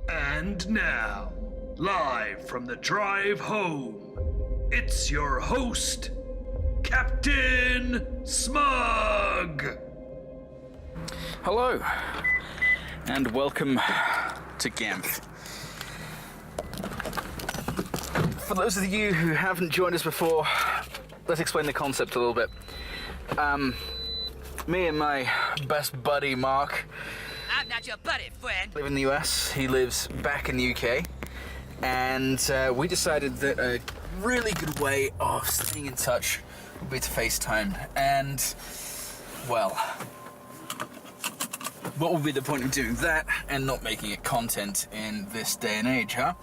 And now, live from the drive home, it's your host, Captain Smug! Hello, and welcome to GAMFT. For those of you who haven't joined us before, let's explain the concept a little bit. Me and my best buddy, Mark, I'm not your buddy, friend. live in the US. He lives back in the UK. And we decided that a really good way of staying in touch would be to FaceTime. And, well, what would be the point of doing that and not making it content in this day and age, huh?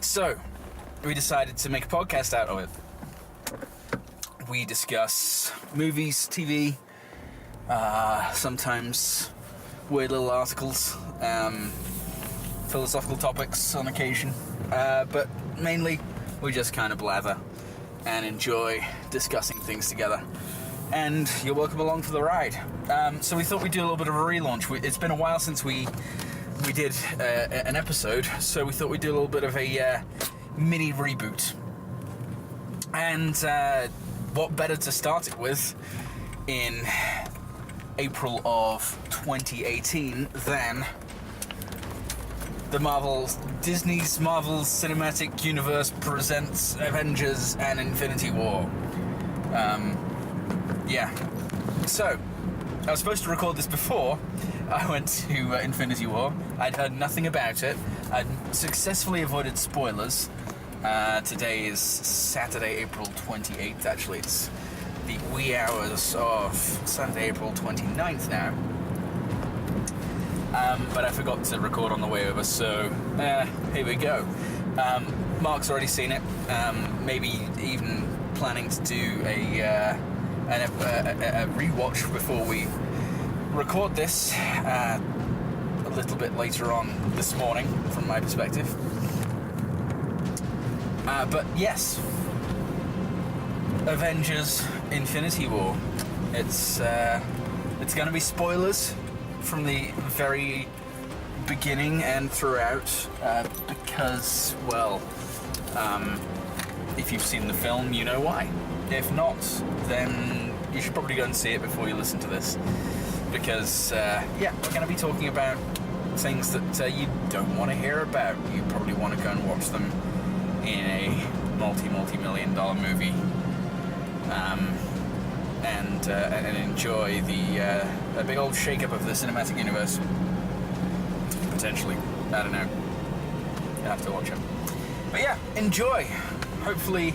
So, we decided to make a podcast out of it. We discuss movies, TV, sometimes weird little articles, philosophical topics on occasion, but mainly we just kind of blather and enjoy discussing things together. And you're welcome along for the ride. So we thought we'd do a little bit of a relaunch. It's been a while since we did an episode, so we thought we'd do a little bit of a mini reboot. And what better to start it with in April of 2018 than Disney's Marvel Cinematic Universe presents Avengers and Infinity War. Yeah. So, I was supposed to record this before I went to Infinity War. I'd heard nothing about it. I'd successfully avoided spoilers. Today is Saturday, April 28th, actually. It's the wee hours of Sunday, April 29th now. But I forgot to record on the way over, so here we go. Mark's already seen it, maybe even planning to do a rewatch before we record this a little bit later on this morning, from my perspective. But yes, Avengers Infinity War. It's going to be spoilers from the very beginning and throughout, because, well, if you've seen the film, you know why. If not, then you should probably go and see it before you listen to this, because, yeah, we're going to be talking about things that you don't want to hear about. You probably want to go and watch them in a multi-million dollar movie, and enjoy the big old shake-up of the cinematic universe. Potentially. I don't know. You'll have to watch it. But yeah, enjoy. Hopefully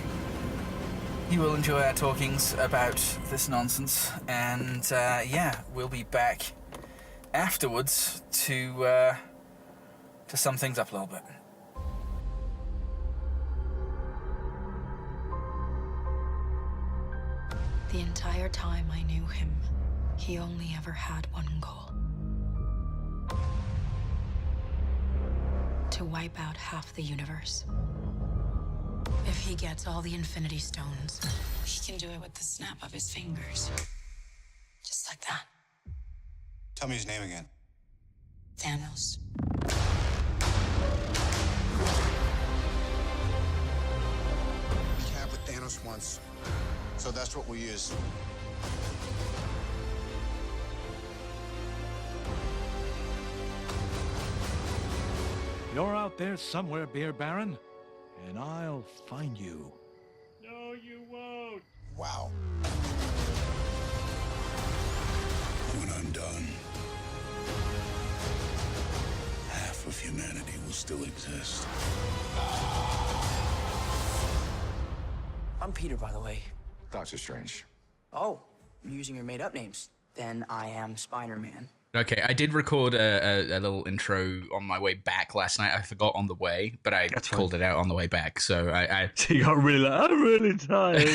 you will enjoy our talkings about this nonsense, and yeah, we'll be back afterwards to sum things up a little bit. The entire time I knew him, he only ever had one goal. To wipe out half the universe. If he gets all the Infinity Stones, he can do it with the snap of his fingers. Just like that. Tell me his name again. Thanos. We have with Thanos once. So that's what we use. You're out there somewhere, Beer Baron, and I'll find you. No, you won't. Wow. When I'm done, half of humanity will still exist. I'm Peter, by the way. Doctor Strange. Oh, you're using your made-up names. Then I am Spider-Man. Okay, I did record a little intro on my way back last night. I forgot on the way, but I called it out on the way back. So I So you got really like, I'm really tired.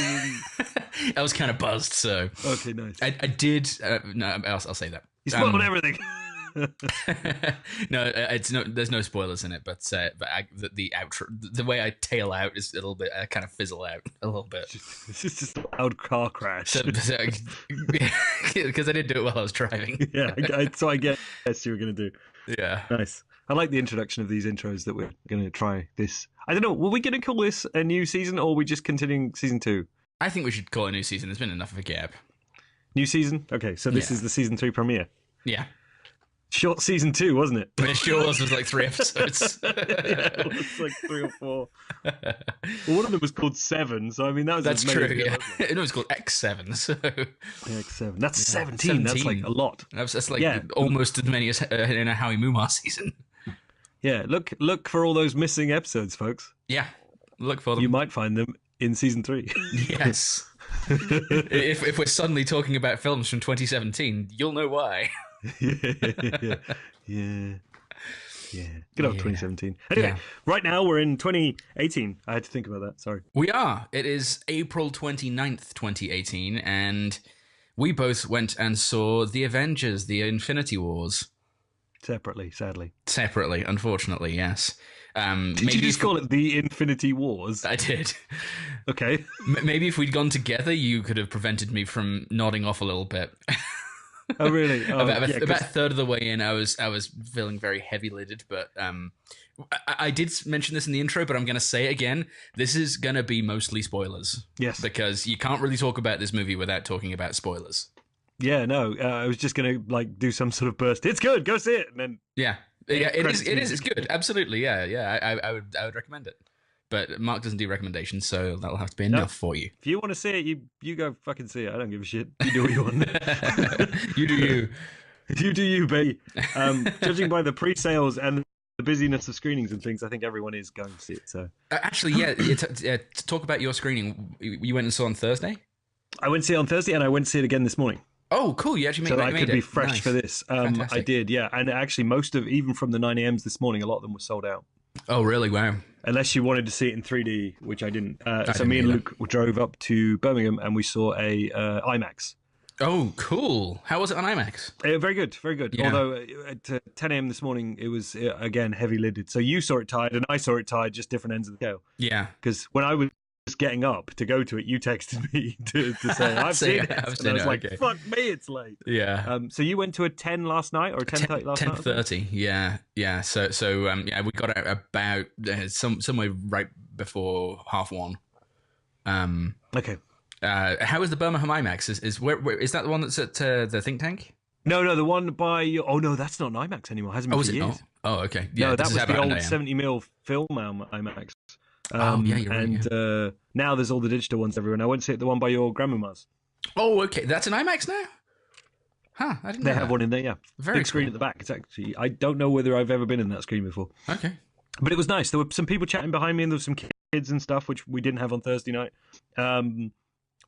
I was kind of buzzed. So Okay, nice. I did. No, I'll say that. You spoiled everything. No, it's no. There's no spoilers in it, but the outro, the way I tail out is a little bit. I kind of fizzle out a little bit. It's just a loud car crash. Because I did do it while I was driving. Yeah, so I guess you were gonna do. Yeah. Nice. I like the introduction of these intros that we're going to try this. I don't know, were we going to call this a new season, or are we just continuing season 2? I think we should call it a new season. There's been enough of a gap. New season? Okay, so this is the season 3 premiere. Yeah. Short season 2, wasn't it? It sure was like 3 episodes. Yeah, it was like 3 or 4. Well, one of them was called 7, so I mean That's true. ago, Yeah, it was called X7. So yeah, X7. That's 17. That's like a lot. That's like almost as many as in a Howie Mumar season. Yeah, look for all those missing episodes, folks. Yeah, look for them. You might find them in season 3. Yes. if we're suddenly talking about films from 2017, you'll know why. yeah. Good old 2017. Anyway, right now we're in 2018. I had to think about that. Sorry. We are. It is April 29th, 2018, and we both went and saw The Avengers, The Infinity Wars. Separately, sadly. Separately, unfortunately, yes. Did you just call it The Infinity Wars? I did. Okay. Maybe if we'd gone together, you could have prevented me from nodding off a little bit. Oh, really? Oh, about a third of the way in, I was feeling very heavy-lidded, but I did mention this in the intro, but I'm going to say it again. This is going to be mostly spoilers. Yes. Because you can't really talk about this movie without talking about spoilers. Yeah, no, I was just going to like do some sort of burst. It's good, go see it. And then it is. It's good. Absolutely, yeah. I would recommend it. But Mark doesn't do recommendations, so that'll have to be enough for you. If you want to see it, you go fucking see it. I don't give a shit. You do what you want. You do you. You do you, baby. Judging by the pre-sales and the busyness of screenings and things, I think everyone is going to see it. So actually, to talk about your screening, you went and saw on Thursday? I went to see it on Thursday, and I went to see it again this morning. Oh, cool! You actually made it. So I could be fresh for this. Fantastic. I did, yeah. And actually, even from the 9 a.m.s this morning, a lot of them were sold out. Oh, really? Wow. Unless you wanted to see it in 3D, which I didn't. So me and either. Luke drove up to Birmingham and we saw a IMAX. Oh, cool. How was it on IMAX? Very good, very good. Yeah. Although at 10 a.m. this morning, it was, again, heavy-lidded. So you saw it tied and I saw it tied, just different ends of the scale. Yeah. Because when I was getting up to go to it, you texted me to say, I've seen it. And I was like, fuck me, it's late. Yeah. So you went to a 10 last night or a 10:30 last night? 10:30, yeah. So we got out about somewhere right before 1:30. Okay. How is the Birmingham IMAX? Is that the one that's at the think tank? No, the one by... Oh, no, that's not an IMAX anymore. It hasn't been for years. Not? Oh, okay. Yeah, no, that was the old 70mm film IMAX. You're right. Now there's all the digital ones everywhere. And I went to see the one by your grandmama's. Oh, okay. That's an IMAX now? Huh, I didn't know They have one in there, yeah. Very big screen cool. at the back. It's actually... I don't know whether I've ever been in that screen before. Okay. But it was nice. There were some people chatting behind me and there were some kids and stuff, which we didn't have on Thursday night.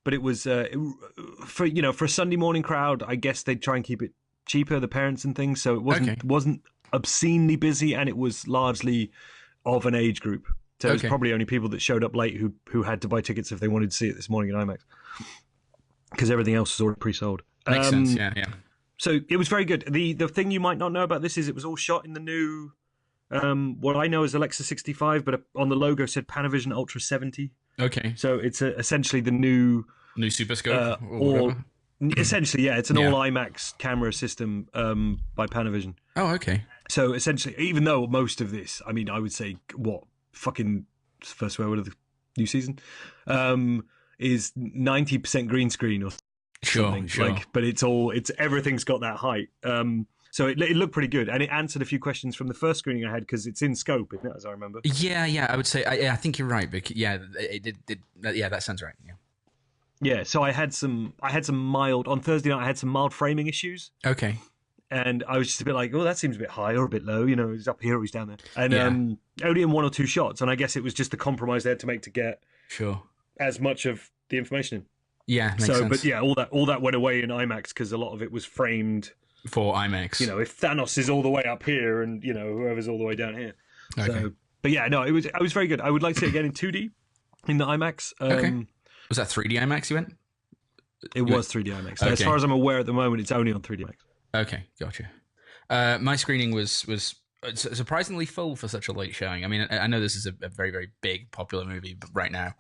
But it was, for a Sunday morning crowd, I guess they'd try and keep it cheaper, the parents and things. So it wasn't obscenely busy and it was largely of an age group. So it was probably only people that showed up late who had to buy tickets if they wanted to see it this morning in IMAX. Because everything else was already pre-sold. Makes sense, yeah. So it was very good. The thing you might not know about this is it was all shot in the new, what I know is Alexa 65, but on the logo said Panavision Ultra 70. Okay. So it's essentially the new Super Scope or whatever? Essentially, yeah. It's an all IMAX camera system by Panavision. Oh, okay. So essentially, even though most of this, I mean, I would say, fucking first swear word of the new season, is 90% green screen or something. Sure. But everything's got that height. So it looked pretty good, and it answered a few questions from the first screening I had because it's in scope, isn't it, as I remember? Yeah. I would say, I think you're right. But it did. Yeah, that sounds right. Yeah. Yeah. So I had some mild on Thursday night. I had some mild framing issues. Okay. And I was just a bit like, oh, that seems a bit high or a bit low. He's up here or he's down there. And only in 1 or 2 shots. And I guess it was just the compromise they had to make to get as much of the information in. Yeah, makes sense. But yeah, all that went away in IMAX because a lot of it was framed for IMAX. If Thanos is all the way up here and whoever's all the way down here. Okay. So, but yeah, no, it was very good. I would like to see it again in 2D in the IMAX. Okay. Was that 3D IMAX you went? It was 3D IMAX. As far as I'm aware at the moment, it's only on 3D IMAX. Okay, gotcha. My screening was surprisingly full for such a late showing. I mean, I know this is a very, very big, popular movie right now.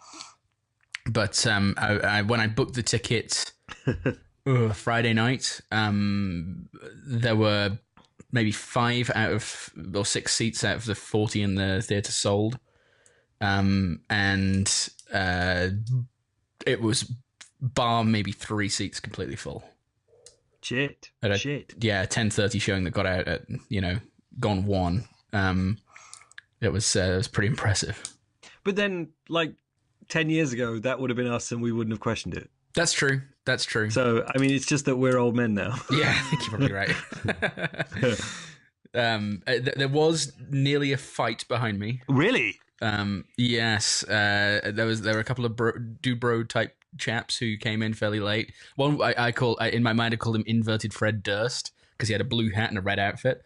But when I booked the ticket Friday night, there were maybe 5 out of or 6 seats out of the 40 in the theater sold, and it was bar maybe 3 seats completely full. Shit. At a, Shit. Yeah, 10:30 showing that got out at gone 1. It was pretty impressive. But then, like 10 years ago, that would have been us, and we wouldn't have questioned it. That's true. That's true. So, I mean, it's just that we're old men now. Yeah, I think you're probably right. There was nearly a fight behind me. Really? Yes. There were a couple of bro type chaps who came in fairly late. One in my mind I called him Inverted Fred Durst because he had a blue hat and a red outfit.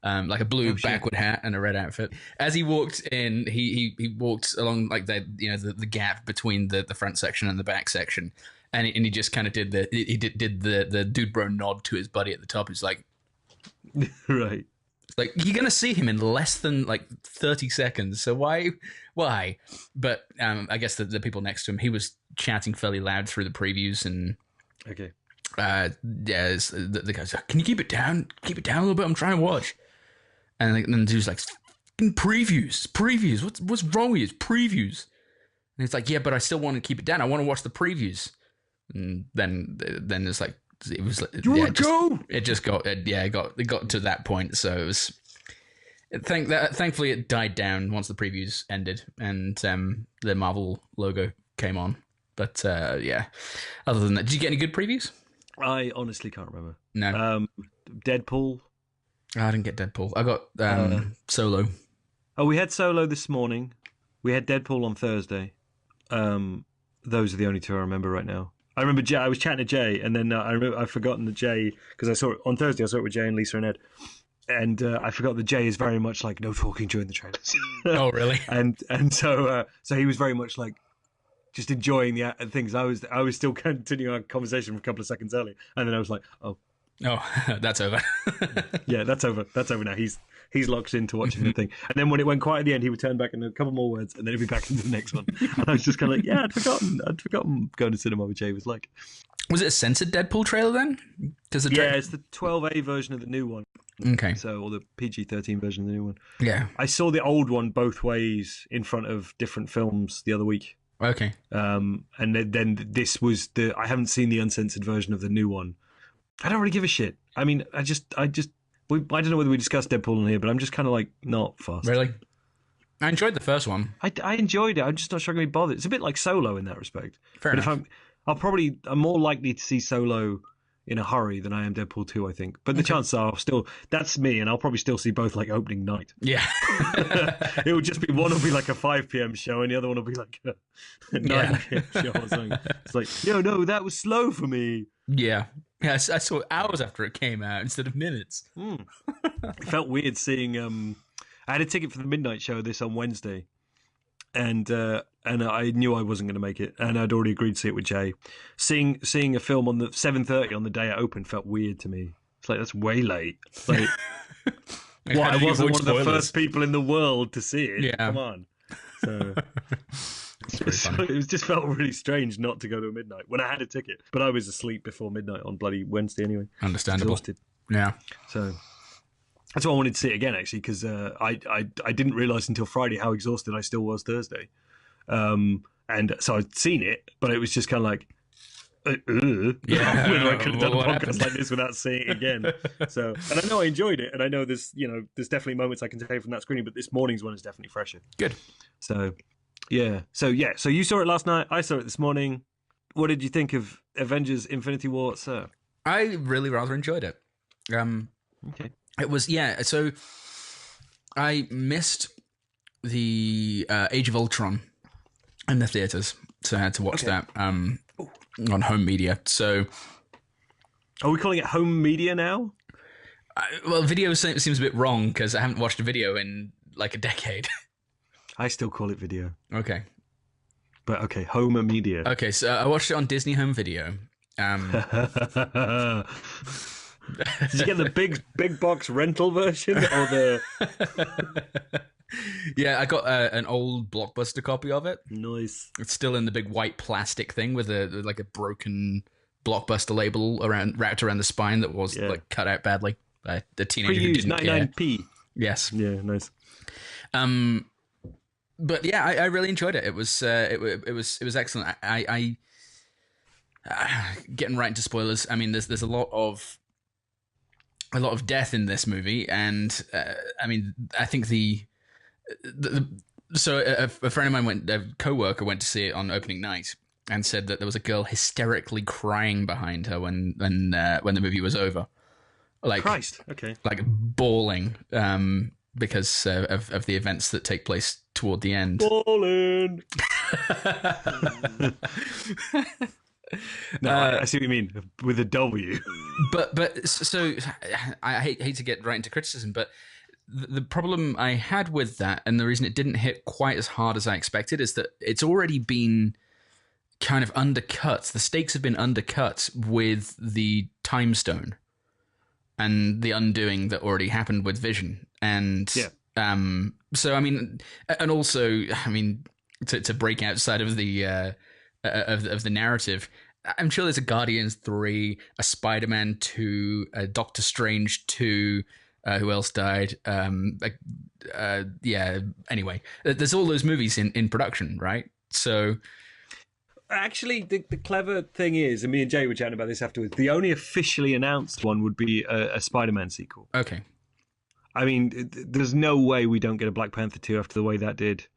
Like a blue backward hat and a red outfit. As he walked in, he walked along like the gap between the front section and the back section, and he just kind of did the dude bro nod to his buddy at the top. It's like, right. It's like you're gonna see him in less than like 30 seconds. So why? But I guess the people next to him, he was chatting fairly loud through the previews and. Okay. The guy's like, "Can you keep it down? Keep it down a little bit. I'm trying to watch." And then the dude's like, "Previews. What's wrong with you? It's previews." And it's like, "Yeah, but I still want to keep it down. I want to watch the previews." And then it's like it was. It just got to that point. So it was. Thankfully, it died down once the previews ended and the Marvel logo came on. But yeah, other than that, did you get any good previews? I honestly can't remember. No. Deadpool. I didn't get Deadpool. I got Solo. Oh, we had Solo this morning. We had Deadpool on Thursday. Those are the only two I remember right now. I remember Jay. I was chatting to Jay, and then I've forgotten that Jay, because I saw it on Thursday. I saw it with Jay and Lisa and Ed, and I forgot that Jay is very much like no talking during the trailers. Oh, really? and so he was very much like just enjoying the things. I was still continuing our conversation from a couple of seconds early, and then I was like, oh, that's over. Yeah, that's over. That's over now. He's locked into watching the thing. And then when it went quiet at the end, he would turn back and a couple more words, and then he'd be back into the next one. And I was just kind of like, yeah, I'd forgotten going to cinema with Jay was like. Was it a censored Deadpool trailer then? It's the 12A version of the new one. Okay. So, or the PG-13 version of the new one. Yeah. I saw the old one both ways in front of different films the other week. Okay. And then this was I haven't seen the uncensored version of the new one. I don't really give a shit. I mean, I don't know whether we discussed Deadpool in here, but I'm just kind of like not fussed. Really? I enjoyed the first one. I enjoyed it. I'm just not sure I'm going to be bothered. It's a bit like Solo in that respect. Fair enough. I'm more likely to see Solo in a hurry than I am Deadpool 2, I think. But the chances are that's me, and I'll probably still see both like opening night. Yeah. It would just be, one will be like a 5 p.m. show, and the other one will be like a 9 p.m. show or something. It's like, no, that was slow for me. Yeah. Yes, I saw it hours after it came out instead of minutes. It felt weird seeing. I had a ticket for the midnight show this on Wednesday, and I knew I wasn't going to make it, and I'd already agreed to see it with Jay. Seeing a film on the 7:30 on the day it opened felt weird to me. It's like, that's way late. Like, I wasn't one of the first people in the world to see it. Yeah. Come on. So. It just felt really strange not to go to a midnight when I had a ticket, but I was asleep before midnight on bloody Wednesday anyway. Understandable. Exhausted. Yeah. So that's why I wanted to see it again, actually, because I didn't realise until Friday how exhausted I still was Thursday, and so I'd seen it, but it was just kind of like, yeah, whether I could have done a podcast like this without seeing it again. So, and I know I enjoyed it, and I know there's definitely moments I can take from that screening, but this morning's one is definitely fresher. Good. So. Yeah. So you saw it last night. I saw it this morning. What did you think of Avengers: Infinity War, sir? I really rather enjoyed it. Okay. It was So I missed the Age of Ultron in the theaters, so I had to watch that on home media. So are we calling it home media now? Well, video seems a bit wrong because I haven't watched a video in like a decade. I still call it video. Okay. But okay, home media. Okay, so I watched it on Disney Home Video. Did you get the big box rental version or the? Yeah, I got an old Blockbuster copy of it. Nice. It's still in the big white plastic thing with a broken Blockbuster label wrapped around the spine that was like cut out badly. the teenager who Pre-used didn't care. 99p. Yes. Yeah, nice. But yeah, I really enjoyed it. It was excellent. I getting right into spoilers. I mean, there's a lot of death in this movie, and I mean, I think so a friend of mine a co-worker went to see it on opening night and said that there was a girl hysterically crying behind her when the movie was over. Like Christ, okay. Like bawling because of the events that take place toward the end. Ballin'. No, I see what you mean with a W. But so I hate to get right into criticism, but the problem I had with that, and the reason it didn't hit quite as hard as I expected, is that it's already been kind of undercut. The stakes have been undercut with the time stone and the undoing that already happened with Vision. And so I mean, and also I mean, to break outside of the of the narrative, I'm sure there's a Guardians 3, a Spider-Man 2, a Doctor Strange 2. Who else died? Yeah. Anyway, there's all those movies in production, right? So, actually, the clever thing is, and me and Jay were chatting about this afterwards. The only officially announced one would be a Spider-Man sequel. Okay. I mean, there's no way we don't get a Black Panther 2 after the way that did.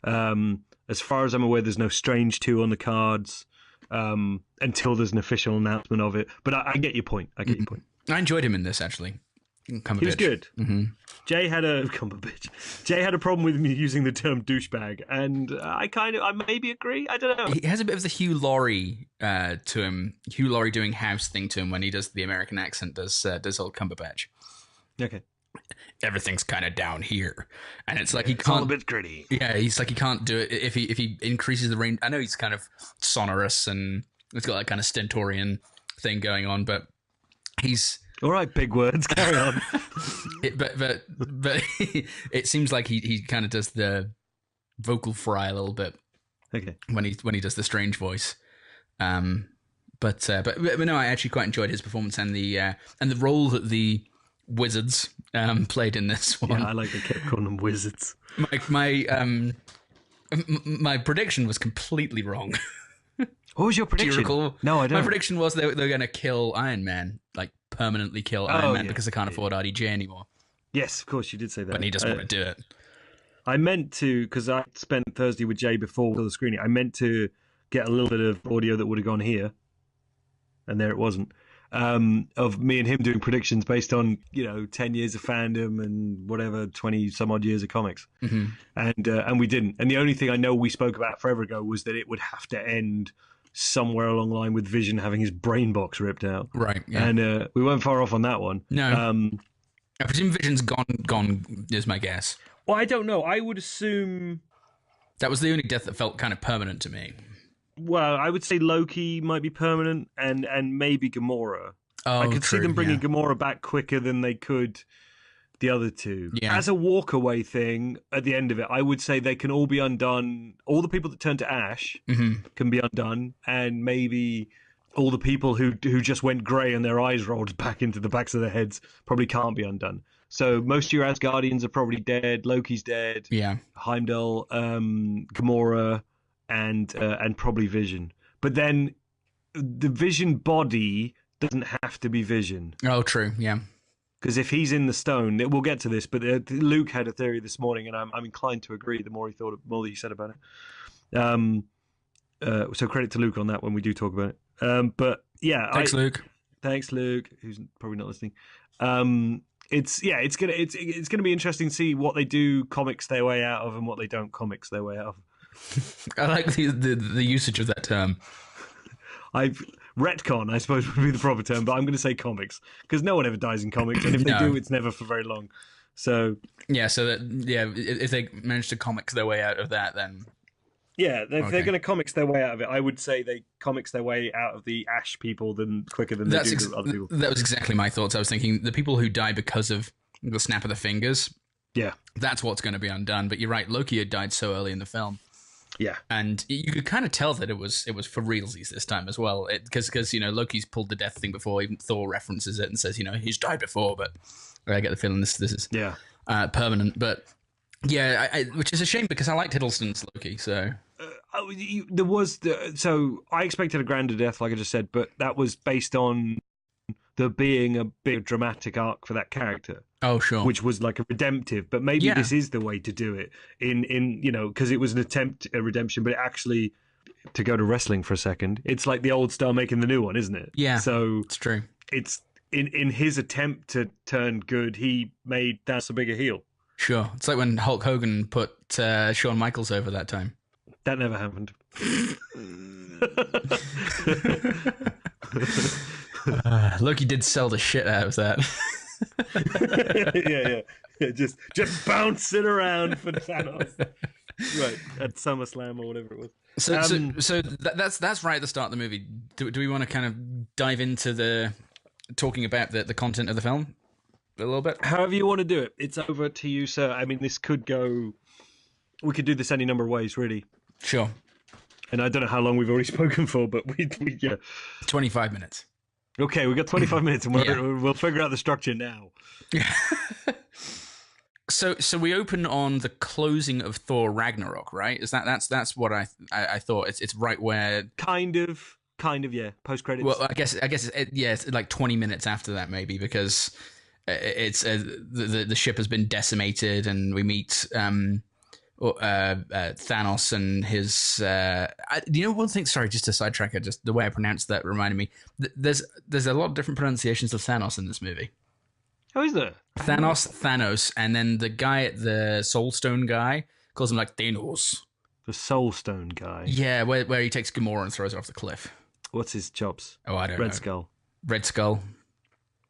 As far as I'm aware, there's no Strange 2 on the cards until there's an official announcement of it. But I get your point. I enjoyed him in this, actually. He was good. Mm-hmm. Jay had a problem with me using the term douchebag, and I maybe agree. I don't know. He has a bit of the Hugh Laurie to him. Hugh Laurie doing House thing to him when he does the American accent. Does old Cumberbatch? Okay. Everything's kind of down here, and it's like he It's all can't. a bit gritty. Yeah, he's like he can't do it if he increases the range. I know he's kind of sonorous and he's got that kind of stentorian thing going on, but he's. All right, big words. Carry on. But it seems like he kind of does the vocal fry a little bit. Okay. When he does the strange voice, but no, I actually quite enjoyed his performance and the role that the wizards played in this one. Yeah, I like they kept calling them wizards. My prediction was completely wrong. What was your prediction? Do you recall? No, I don't. My prediction was they were going to kill Iron Man, like permanently kill Iron Man because they can't afford RDJ anymore. Yes, of course, you did say that. But he doesn't want to do it. I meant to, because I spent Thursday with Jay before the screening, I meant to get a little bit of audio that would have gone here, and there it wasn't, of me and him doing predictions based on, 10 years of fandom and whatever, 20 some odd years of comics. Mm-hmm. And we didn't. And the only thing I know we spoke about forever ago was that it would have to end somewhere along the line with Vision having his brain box ripped out. Right, yeah. And we weren't far off on that one. No. I presume Vision's gone is my guess. Well, I don't know. I would assume... That was the only death that felt kind of permanent to me. Well, I would say Loki might be permanent and maybe Gamora. Oh, I could see them bringing yeah. Gamora back quicker than they could the other two. Yeah. As a walk-away thing, at the end of it, I would say they can all be undone. All the people that turn to ash can be undone, and maybe all the people who just went grey and their eyes rolled back into the backs of their heads probably can't be undone. So most of your Asgardians are probably dead. Loki's dead. Yeah. Heimdall, Gamora, and probably Vision. But then the Vision body doesn't have to be Vision. Oh, true. Yeah. Because if he's in the stone, we'll get to this. But Luke had a theory this morning, and I'm inclined to agree. The more he said about it. So credit to Luke on that when we do talk about it. But yeah, Thanks, Luke. Thanks, Luke, who's probably not listening. It's gonna be interesting to see what they do comics their way out of and what they don't comics their way out of. I like the usage of that term. Retcon, I suppose, would be the proper term, but I'm going to say comics because no one ever dies in comics, and if they do, it's never for very long. So if they manage to comics their way out of that, then if they're going to comics their way out of it, I would say they comics their way out of the Ash people quicker than they do the other people. That was exactly my thoughts. I was thinking the people who die because of the snap of the fingers. Yeah, that's what's going to be undone. But you're right, Loki had died so early in the film. Yeah. And you could kind of tell that it was for realsies this time as well, because Loki's pulled the death thing before. Even Thor references it and says he's died before, but I get the feeling this is permanent. But yeah, which is a shame because I liked Hiddleston's Loki. So so I expected a grander death, like I just said, but that was based on there being a big dramatic arc for that character. Oh, sure. Which was like a redemptive, but maybe this is the way to do it in because it was an attempt at redemption, but it actually, to go to wrestling for a second, it's like the old star making the new one, isn't it? Yeah. So it's true. It's in his attempt to turn good, he made Thanos a bigger heel. Sure. It's like when Hulk Hogan put Shawn Michaels over that time. That never happened. Loki did sell the shit out of that. yeah. Just bounce it around for Thanos. Right, at SummerSlam or whatever it was. So that's right at the start of the movie. Do we want to kind of dive into talking about the content of the film a little bit? However you want to do it. It's over to you, sir. I mean, this could go... We could do this any number of ways, really. Sure. And I don't know how long we've already spoken for, but we 25 minutes. Okay, we've got 25 minutes, and we'll figure out the structure now. So we open on the closing of Thor Ragnarok, right? Is that's what I thought. It's right where kind of yeah. Post credits. Well, I guess it's like 20 minutes after that maybe, because it's the ship has been decimated, and we meet Thanos and his. One thing? Sorry, just to sidetrack it. Just the way I pronounced that reminded me. There's a lot of different pronunciations of Thanos in this movie. Oh, is there? Thanos, and then the guy at the Soul Stone guy calls him like Thanos. The Soul Stone guy. Yeah, where he takes Gamora and throws her off the cliff. What's his chops? Oh, I don't know. Red Skull. Red Skull.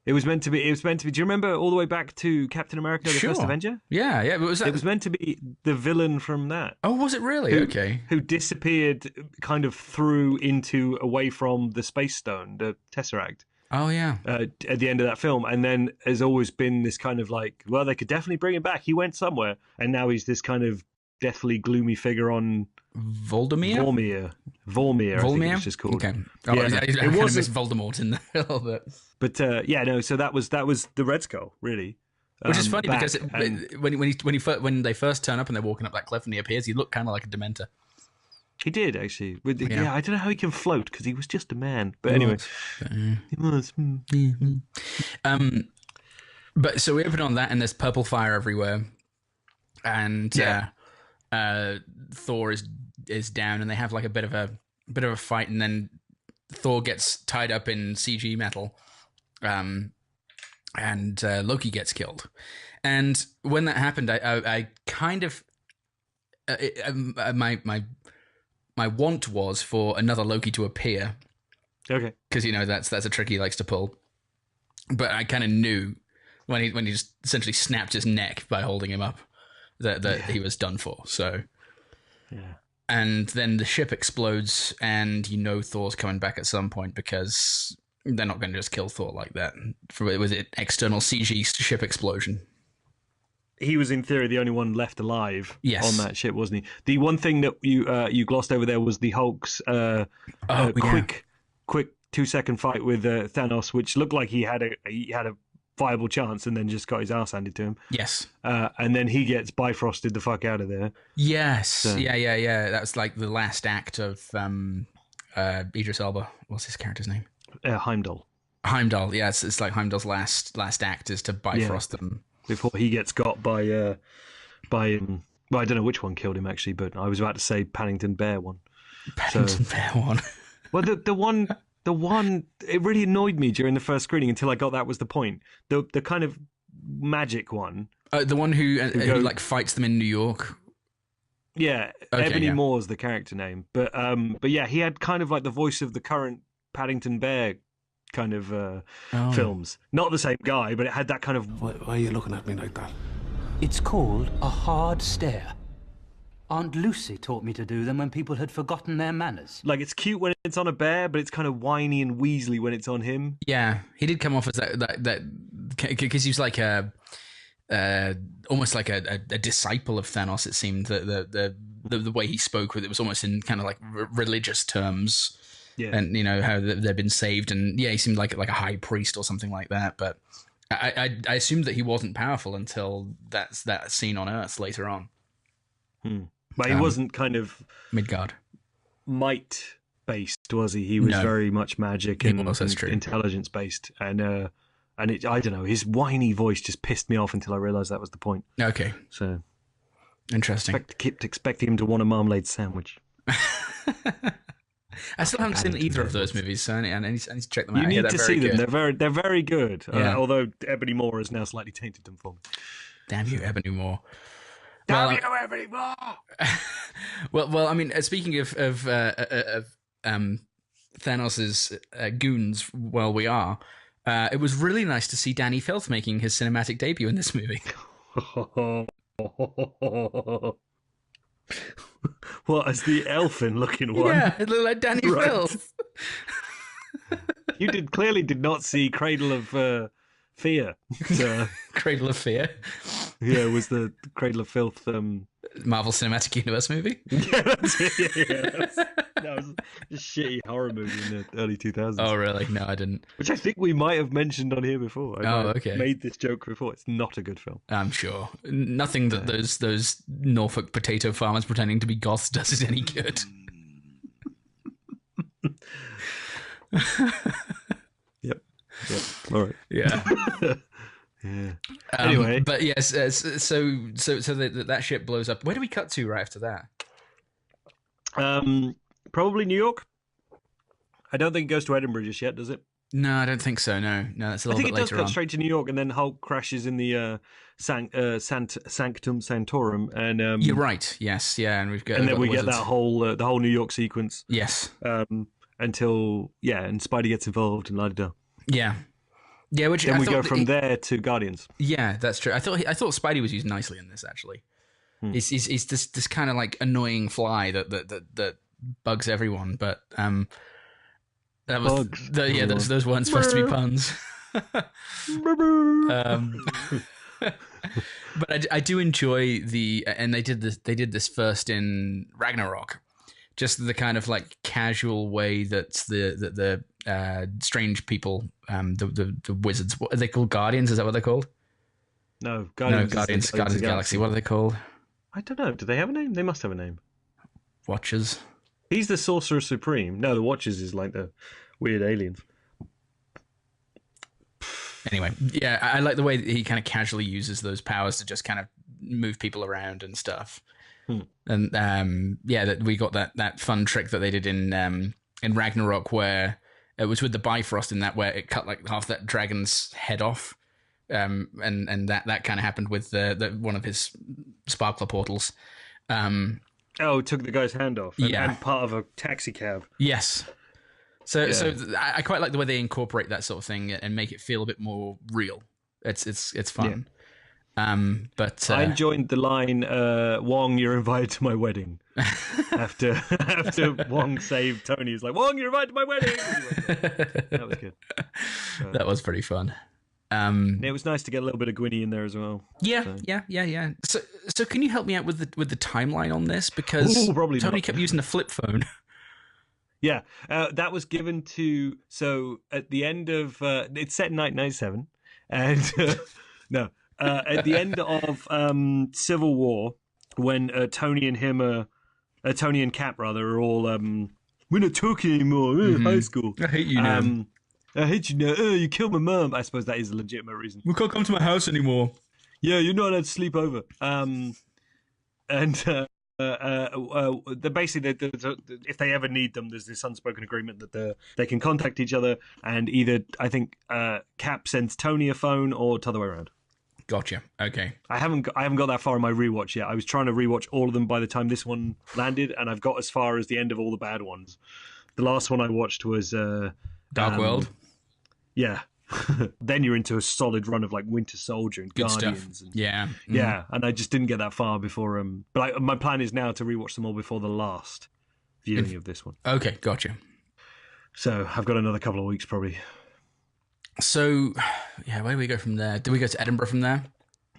It was meant to be. Do you remember all the way back to Captain America: The First Avenger? Yeah. It was meant to be the villain from that. Oh, was it really? Okay. Who disappeared, kind of away from the Space Stone, the Tesseract. Oh yeah. At the end of that film, and then has always been this kind of like, well, they could definitely bring him back. He went somewhere, and now he's this kind of deathly, gloomy figure on Vormir, I think it's just called. Okay. Oh, yeah, it was Voldemort in there a little bit. But so that was the Red Skull, really. Which is funny because when they first turn up and they're walking up that cliff and he appears, he looked kind of like a Dementor. He did actually. I don't know how he can float because he was just a man. But anyway, he was. But so we open on that, and there's purple fire everywhere, and Thor is down, and they have like a bit of a fight, and then Thor gets tied up in CG metal, and Loki gets killed. And when that happened, I kind of my want was for another Loki to appear. Okay. Because that's a trick he likes to pull. But I kind of knew when he just essentially snapped his neck by holding him up that he was done for. So yeah. And then the ship explodes, and Thor's coming back at some point because they're not going to just kill Thor like that. It was an external CG ship explosion. He was, in theory, the only one left alive on that ship, wasn't he? The one thing that you glossed over there was the Hulk's quick 2-second fight with Thanos, which looked like he had a viable chance, and then just got his ass handed to him. Yes. And then he gets bifrosted the fuck out of there. Yes. So. Yeah. That was like the last act of Idris Elba. What's his character's name? Heimdall. Heimdall. Yeah, it's like Heimdall's last act is to bifrost them. Before he gets got by well, I don't know which one killed him actually, but I was about to say Paddington Bear one. Bear one. Well, the one it really annoyed me during the first screening until I got that was the point. The kind of magic one. The one who like fights them in New York. Yeah, okay, Ebony Moore's the character name, but yeah, he had kind of like the voice of the current Paddington Bear kind of films. Not the same guy, but it had that kind of... Why are you looking at me like that? It's called a hard stare. Aunt Lucy taught me to do them when people had forgotten their manners. Like, it's cute when it's on a bear, but it's kind of whiny and weaselly when it's on him. Yeah, he did come off as that because he was like almost like a disciple of Thanos, it seemed. The the way he spoke with it was almost in kind of like religious terms. Yeah. And how they've been saved, and he seemed like a high priest or something like that. But I assumed that he wasn't powerful until that scene on Earth later on. But he wasn't kind of Midgard might based, was he? He was very much magic and intelligence based, and it, I don't know, his whiny voice just pissed me off until I realised that was the point. Okay, so interesting. Expect him to want a marmalade sandwich. I still haven't seen either of those movies, so I need to check them out. You need to see them. They're very good. Yeah. Although Ebony Moore has now slightly tainted them for me. Damn you, Ebony Moore. Damn you, Ebony Moore. well, I mean, speaking of Thanos's goons, while we are, it was really nice to see Danny Filth making his cinematic debut in this movie. What, as the elfin-looking one? Yeah, it looked like Danny Filth. You clearly did not see Cradle of Fear. Cradle of Fear? Yeah, it was the Cradle of Filth. Marvel Cinematic Universe movie? Yeah, that's it. Yeah, that was a shitty horror movie in the early 2000s. Oh, really? No, I didn't. Which I think we might have mentioned on here before. Okay. Made this joke before. It's not a good film. I'm sure. Nothing that those Norfolk potato farmers pretending to be goths does is any good. Yep. All right. Yeah. Yeah. Anyway, but yes, so that ship blows up. Where do we cut to right after that? Probably New York. I don't think it goes to Edinburgh just yet, does it? No, I don't think so. No, that's a little bit later on. I think it does cut straight to New York, and then Hulk crashes in the Sanctum Sanctorum, and you're right. Yes, yeah, and we get that whole the whole New York sequence. Yes. Until and Spidey gets involved and la-da-da. Yeah. Yeah, which then we go from there to Guardians. Yeah, that's true. I thought Spidey was used nicely in this. Actually, he's this kind of like annoying fly that bugs everyone. But that was those weren't supposed to be puns. But I do enjoy and they did this first in Ragnarok. Just the kind of like casual way that the strange people, the wizards, what are they called? Guardians? Is that what they're called? No, Guardians of the Galaxy. What are they called? I don't know. Do they have a name? They must have a name. Watchers. He's the Sorcerer Supreme. No, the Watchers is like the weird aliens. Anyway, yeah, I like the way that he kind of casually uses those powers to just kind of move people around and stuff. And that we got that fun trick that they did in Ragnarok where it was with the Bifrost in that where it cut like half that dragon's head off, and that kind of happened with the one of his sparkler portals. Took the guy's hand off. And part of a taxi cab. Yes. So I quite like the way they incorporate that sort of thing and make it feel a bit more real. It's fun. Yeah. But I enjoyed the line, "Wong, you're invited to my wedding." after Wong saved Tony, he's like, "Wong, you're invited to my wedding." That was good. That was pretty fun. It was nice to get a little bit of Gwynny in there as well. Yeah. So can you help me out with the timeline on this, because Tony kept using a flip phone. Yeah, that was given to. So at the end of it's set in 1997, and no. At the end of Civil War, when Tony and Cap are all we're not talking anymore. High school. I hate you now. I hate you now. You killed my mum. I suppose that is a legitimate reason. We can't come to my house anymore. Yeah, you're not allowed to sleep over. They're basically if they ever need them, there's this unspoken agreement that they can contact each other, and either I think Cap sends Tony a phone or the other way around. Gotcha. Okay. I haven't got that far in my rewatch yet. I was trying to rewatch all of them by the time this one landed, and I've got as far as the end of all the bad ones. The last one I watched was Dark World. Yeah. Then you're into a solid run of like Winter Soldier and Good Guardians. stuff. And, yeah. Yeah, and I just didn't get that far before. But my plan is now to rewatch them all before the last viewing of this one. Okay, gotcha. So I've got another couple of weeks probably. So, yeah, where do we go from there? Do we go to Edinburgh from there?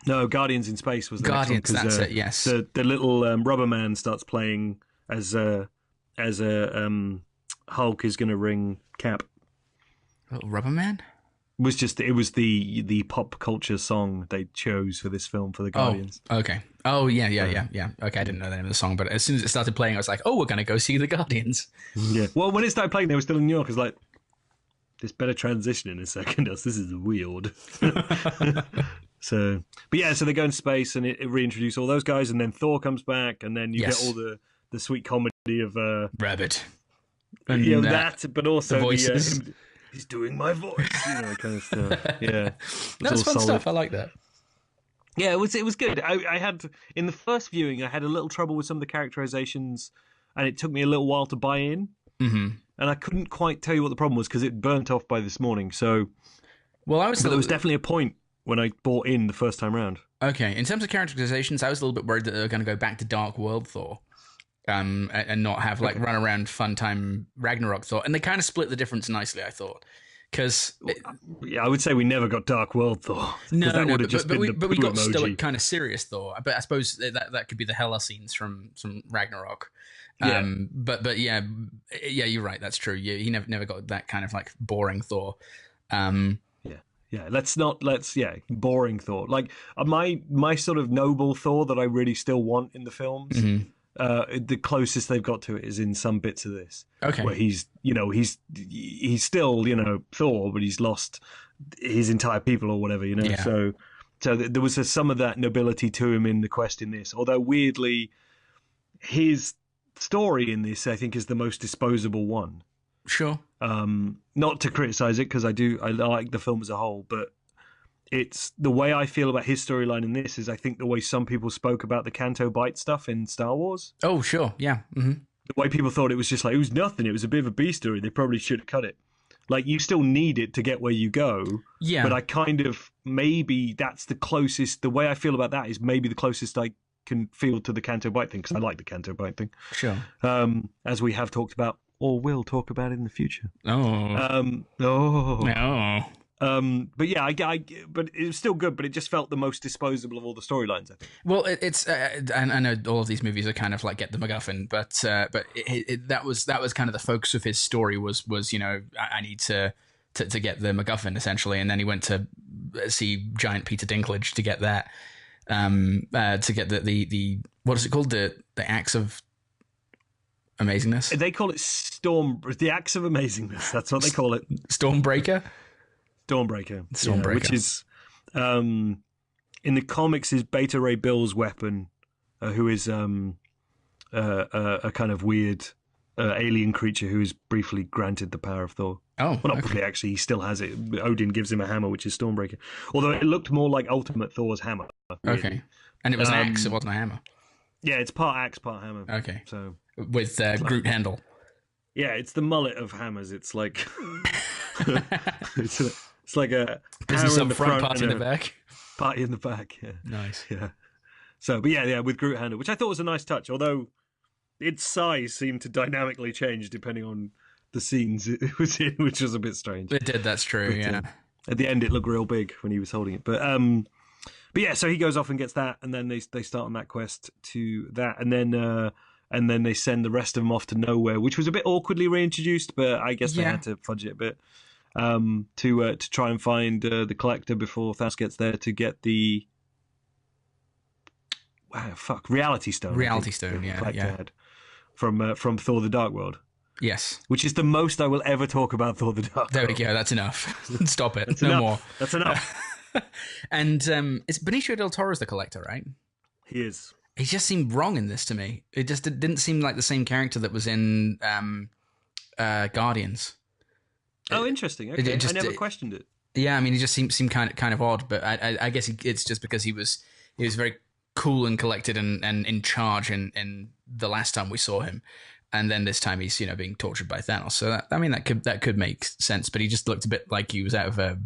No, Guardians in Space was the Guardians. next one, That's it. Yes. The little rubber man starts playing as Hulk is going to ring Cap. Little Rubber Man. It was the pop culture song they chose for this film for the Guardians. Oh, okay. Oh, yeah. Okay, I didn't know the name of the song, but as soon as it started playing, I was like, oh, we're going to go see the Guardians. Yeah. Well, when it started playing, they were still in New York. I was like, this better transition in a second, else this is weird. So they go in space and it reintroduces all those guys, and then Thor comes back, and then you get all the sweet comedy of Rabbit. And that, but also the voices. He's doing my voice, kind of stuff. Yeah, that's fun stuff. I like that. Yeah, it was good. I had in the first viewing, I had a little trouble with some of the characterizations, and it took me a little while to buy in. Mm-hmm. And I couldn't quite tell you what the problem was because it burnt off by this morning. So, there was definitely a point when I bought in the first time round. Okay, in terms of characterizations, I was a little bit worried that they were going to go back to Dark World Thor. And not have run around fun time Ragnarok Thor, and they kind of split the difference nicely, I thought, because I would say we never got Dark World Thor. No, but we got stoic kind of serious Thor. But I suppose that could be the Hela scenes from Ragnarok. Yeah. But yeah, you're right. That's true. He never got that kind of like boring Thor. Yeah, boring Thor. Like my sort of noble Thor that I really still want in the films. Mm-hmm. The closest they've got to it is in some bits of this. Okay. Where he's still, Thor, but he's lost his entire people or whatever, Yeah. So there was some of that nobility to him in the quest in this. Although weirdly, his story in this, I think, is the most disposable one. Sure. Not to criticize it, because I like the film as a whole, but it's the way I feel about his storyline in this is I think the way some people spoke about the Canto Bight stuff in Star Wars. Oh, sure. Yeah. Mm-hmm. The way people thought it was just like, it was nothing. It was a bit of a B story. They probably should have cut it. Like, you still need it to get where you go. Yeah. But I kind of, maybe that's the closest, the way I feel about that is maybe the closest I can feel to the Canto Bight thing, because I like the Canto Bight thing. Sure. As we have talked about, or will talk about in the future. But yeah, but it was still good, but it just felt the most disposable of all the storylines, I think. Well, it's and I know all of these movies are kind of like get the MacGuffin, but that was kind of the focus of his story was I need to get the MacGuffin essentially, and then he went to see giant Peter Dinklage to get that, to get the what is it called, the Axe of Amazingness? They call it the Axe of Amazingness. That's what they call it. Stormbreaker, which is in the comics is Beta Ray Bill's weapon, who is a kind of weird alien creature who is briefly granted the power of Thor. Oh, well, not briefly, actually, he still has it. Odin gives him a hammer, which is Stormbreaker. Although it looked more like Ultimate Thor's hammer. Really. Okay, and it was an axe; it wasn't a hammer. Yeah, it's part axe, part hammer. Okay, so with Groot handle. Yeah, it's the mullet of hammers. It's like it's like a business in the front, party in the back. Party in the back. Yeah, nice. Yeah. So, but yeah, with Groot handle, which I thought was a nice touch. Although its size seemed to dynamically change depending on the scenes it was in, which was a bit strange. It did. That's true. But, yeah. At the end, it looked real big when he was holding it. But yeah, so he goes off and gets that, and then they start on that quest to that, and then they send the rest of them off to nowhere, which was a bit awkwardly reintroduced, but I guess they had to fudge it a bit to try and find the collector before Thanos gets there to get the Reality Stone. Reality Stone, yeah. Had from Thor: The Dark World. Yes. Which is the most I will ever talk about Thor: The Dark World. There we go. That's enough. Stop it. That's no enough. more. That's enough. And it's Benicio del Toro's the collector, right? He is. He just seemed wrong in this to me. It just didn't seem like the same character that was in Guardians. Oh, interesting. Okay. I never questioned it. Yeah, I mean, he just seemed kind of odd, but I guess it's just because he was very cool and collected and in charge in the last time we saw him, and then this time he's being tortured by Thanos. So that could make sense, but he just looked a bit like he was out of a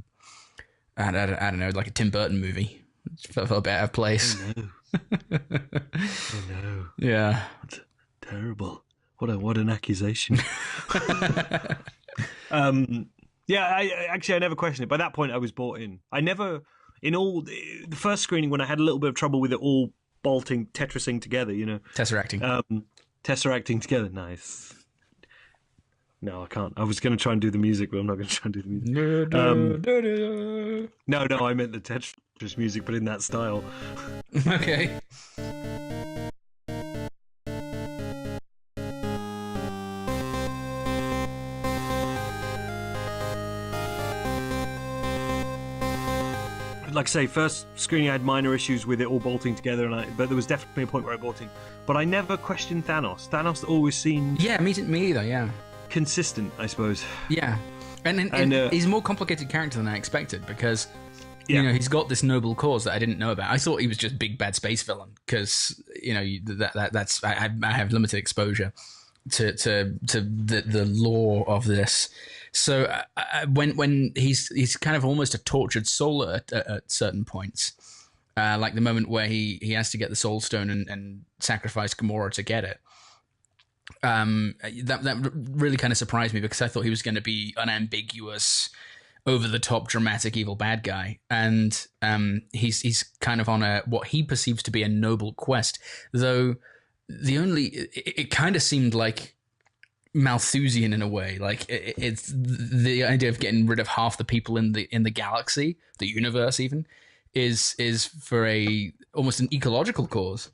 I don't know, like a Tim Burton movie. It felt a bit out of place. Oh no! Yeah, that's terrible. What an accusation. Yeah, I never questioned it. By that point, I was bought in. in all the first screening when I had a little bit of trouble with it all tetrising together, tesseracting together. Nice. No, I can't. I was going to try and do the music, but I'm not going to try and do the music. No, I meant the Tetris music, but in that style. Okay. Like I say, first screening I had minor issues with it all bolting together, but there was definitely a point where I bolted. But I never questioned Thanos. Thanos always seemed me either. Yeah, consistent, I suppose. Yeah, and he's a more complicated character than I expected because he's got this noble cause that I didn't know about. I thought he was just big bad space villain because that's I have limited exposure to the lore of this. So when he's kind of almost a tortured soul at certain points, like the moment where he has to get the Soul Stone and sacrifice Gamora to get it. That really kind of surprised me because I thought he was going to be unambiguous, over the top, dramatic, evil bad guy, and he's kind of on what he perceives to be a noble quest. Though it kind of seemed like Malthusian in a way, like it's the idea of getting rid of half the people in the galaxy, the universe, even is for almost an ecological cause.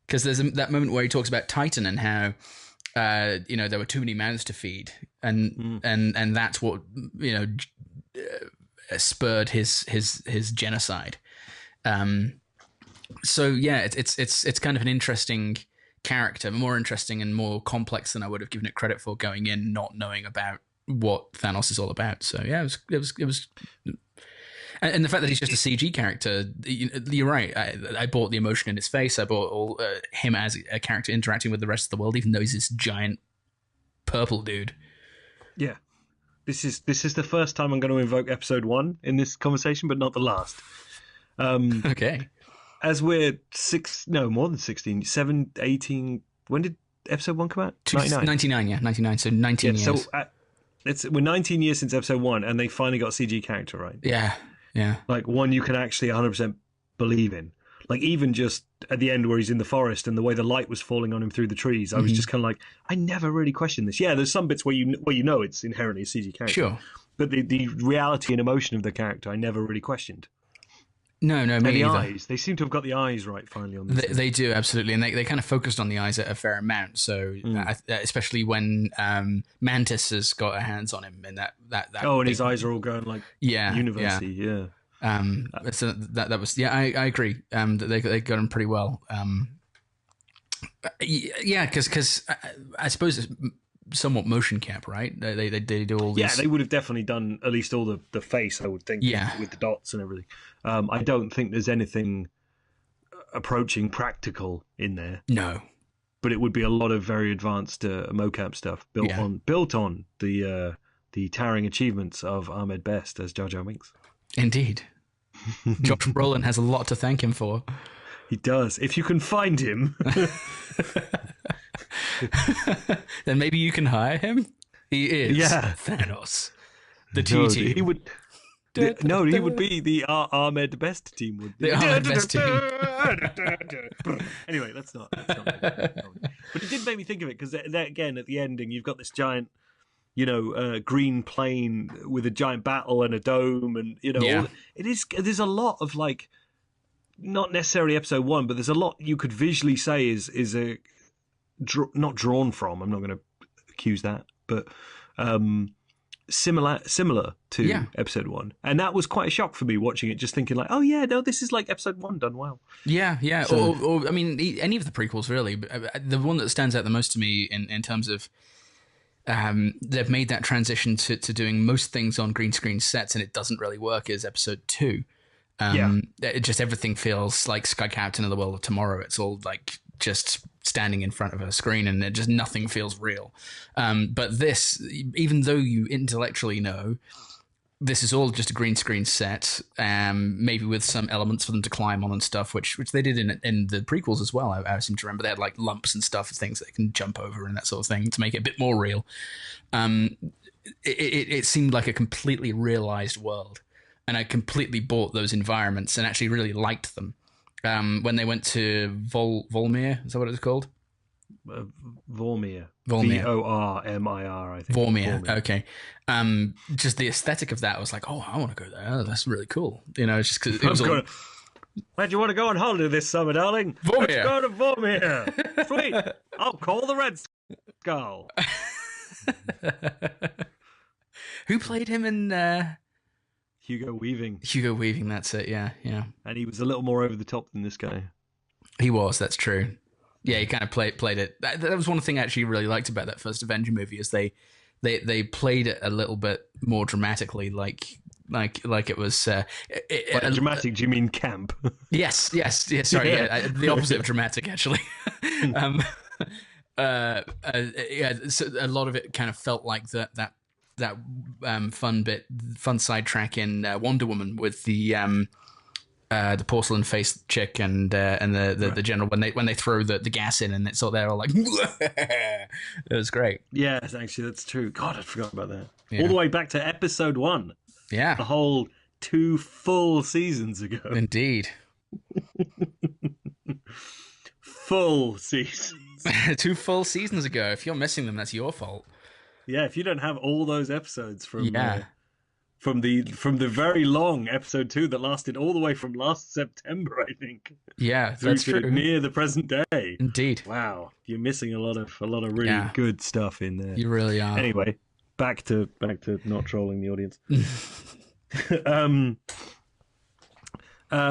Because there's that moment where he talks about Titan and how there were too many mouths to feed, and that's what spurred his genocide. So yeah, it's kind of an interesting character, more interesting and more complex than I would have given it credit for going in, not knowing about what Thanos is all about. So yeah, it was, and the fact that he's just a CG character, you're right. I bought the emotion in his face. I bought him as a character interacting with the rest of the world, even though he's this giant purple dude. Yeah, this is the first time I'm going to invoke episode 1 in this conversation, but not the last. Okay. As we're more than 16, 18. When did episode 1 come out? 99, yeah, 99. So 19 years. So we're 19 years since episode 1, and they finally got a CG character right. Yeah. Like one you can actually 100% believe in. Like even just at the end where he's in the forest and the way the light was falling on him through the trees, I was just kind of like, I never really questioned this. Yeah, there's some bits where you know it's inherently a CG character. Sure. But the reality and emotion of the character, I never really questioned. No, me and the either. Eyes. They seem to have got the eyes right finally on this. They do, absolutely. And they kind of focused on the eyes a fair amount. So especially when Mantis has got her hands on him and that and his eyes are all going like university. Yeah. So that was I agree. That they got him pretty well. Because I suppose it's somewhat motion cap, right? They do all this. Yeah, they would have definitely done at least all the face, I would think. Yeah, with the dots and everything. I don't think there's anything approaching practical in there. No, but it would be a lot of very advanced mocap stuff built on the towering achievements of Ahmed Best as Jar Jar Binks. Indeed, Josh Brolin has a lot to thank him for. He does. If you can find him. Then maybe you can hire him. He is Thanos. The T team. He would. He would be the Ahmed Best team. Would be. The Ahmed Best team. Anyway, let's not. But it did make me think of it because again, at the ending, you've got this giant, green plane with a giant battle and a dome, and there's a lot of like, not necessarily episode 1, but there's a lot you could visually say is not drawn from. I'm not going to accuse that, but similar to episode 1, and that was quite a shock for me watching it, just thinking like, oh yeah, no, this is like episode 1 done well. Yeah. So, or I mean, any of the prequels really. But the one that stands out the most to me in terms of they've made that transition to doing most things on green screen sets, and it doesn't really work, is episode 2. It just everything feels like Sky Captain of the World of Tomorrow. It's all like just standing in front of a screen, and just nothing feels real. But this, even though you intellectually know this is all just a green screen set, maybe with some elements for them to climb on and stuff, which they did in the prequels as well. I seem to remember they had like lumps and stuff, things that they can jump over and that sort of thing to make it a bit more real. It seemed like a completely realized world. and I completely bought those environments and actually really liked them. When they went to Volmir, is that what it's called? Vormir. Vormir. Vormir, I think. Vormir. Okay. Just the aesthetic of that, I was like, oh, I want to go there. That's really cool. You know, it's just because it was all... Where do you want to go on holiday this summer, darling? Vormir. Let's go to Vormir. Sweet. I'll call the Red Skull. Who played him in... Hugo Weaving. Hugo Weaving, that's it, yeah. And he was a little more over the top than this guy. He was, that's true. Yeah, he kind of played it. That was one thing I actually really liked about that first Avenger movie, is they played it a little bit more dramatically, like it was... dramatic, do you mean camp? Yes, sorry, yeah, the opposite of dramatic, actually. So a lot of it kind of felt like that fun sidetrack in Wonder Woman with the porcelain faced chick and the general when they throw the gas in and it's all they're all like it was great. Yes, actually that's true. God, I forgot about that. Yeah. All the way back to episode 1. Yeah, a whole 2 full seasons ago. Indeed. Full seasons. 2 full seasons ago. If you're missing them, that's your fault. Yeah, if you don't have all those episodes from the very long episode 2 that lasted all the way from last September, I think. Yeah, that's true. Near the present day. Indeed. Wow, you're missing a lot of really good stuff in there. You really are. Anyway, back to not trolling the audience.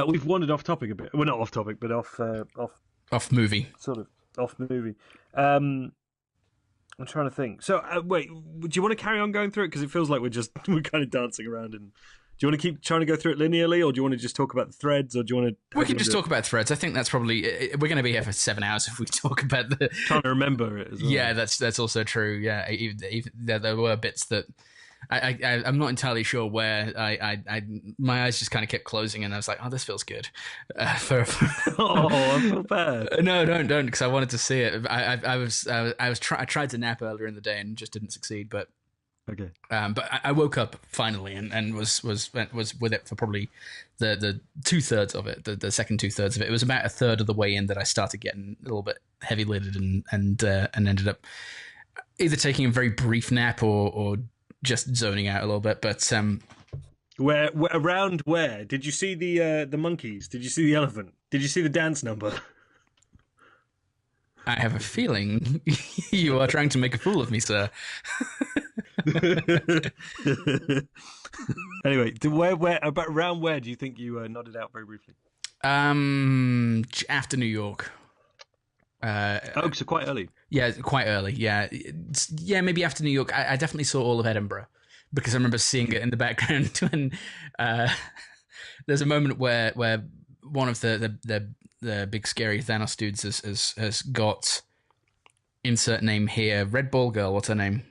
We've wandered off topic a bit. Well, not off topic, but off movie. Sort of off the movie. I'm trying to think. So, wait, do you want to carry on going through it? Because it feels like we're kind of dancing around. And do you want to keep trying to go through it linearly, or do you want to just talk about the threads, or do you want to? We can just talk about threads. I think that's probably we're going to be here for 7 hours if we talk about the. Trying to remember it as well. Yeah, that's also true. Yeah, even there were bits that I'm not entirely sure where my eyes just kind of kept closing, and I was like, oh, this feels good. Oh, I feel bad. No, don't, because I wanted to see it. I tried to nap earlier in the day and just didn't succeed, but. Okay. But I woke up finally and was with it for probably the 2/3 of it, the second 2/3 of it. It was about a third of the way in that I started getting a little bit heavy lidded and ended up either taking a very brief nap or just zoning out a little bit. But where around where did you see the monkeys? Did you see the elephant? Did you see the dance number? I have a feeling you are trying to make a fool of me, sir. Anyway, around where do you think you nodded out very briefly? After New York. So quite early. Yeah, quite early. Yeah, maybe after New York. I definitely saw all of Edinburgh because I remember seeing it in the background when there's a moment where one of the big scary Thanos dudes has got insert name here. Red Ball Girl. What's her name?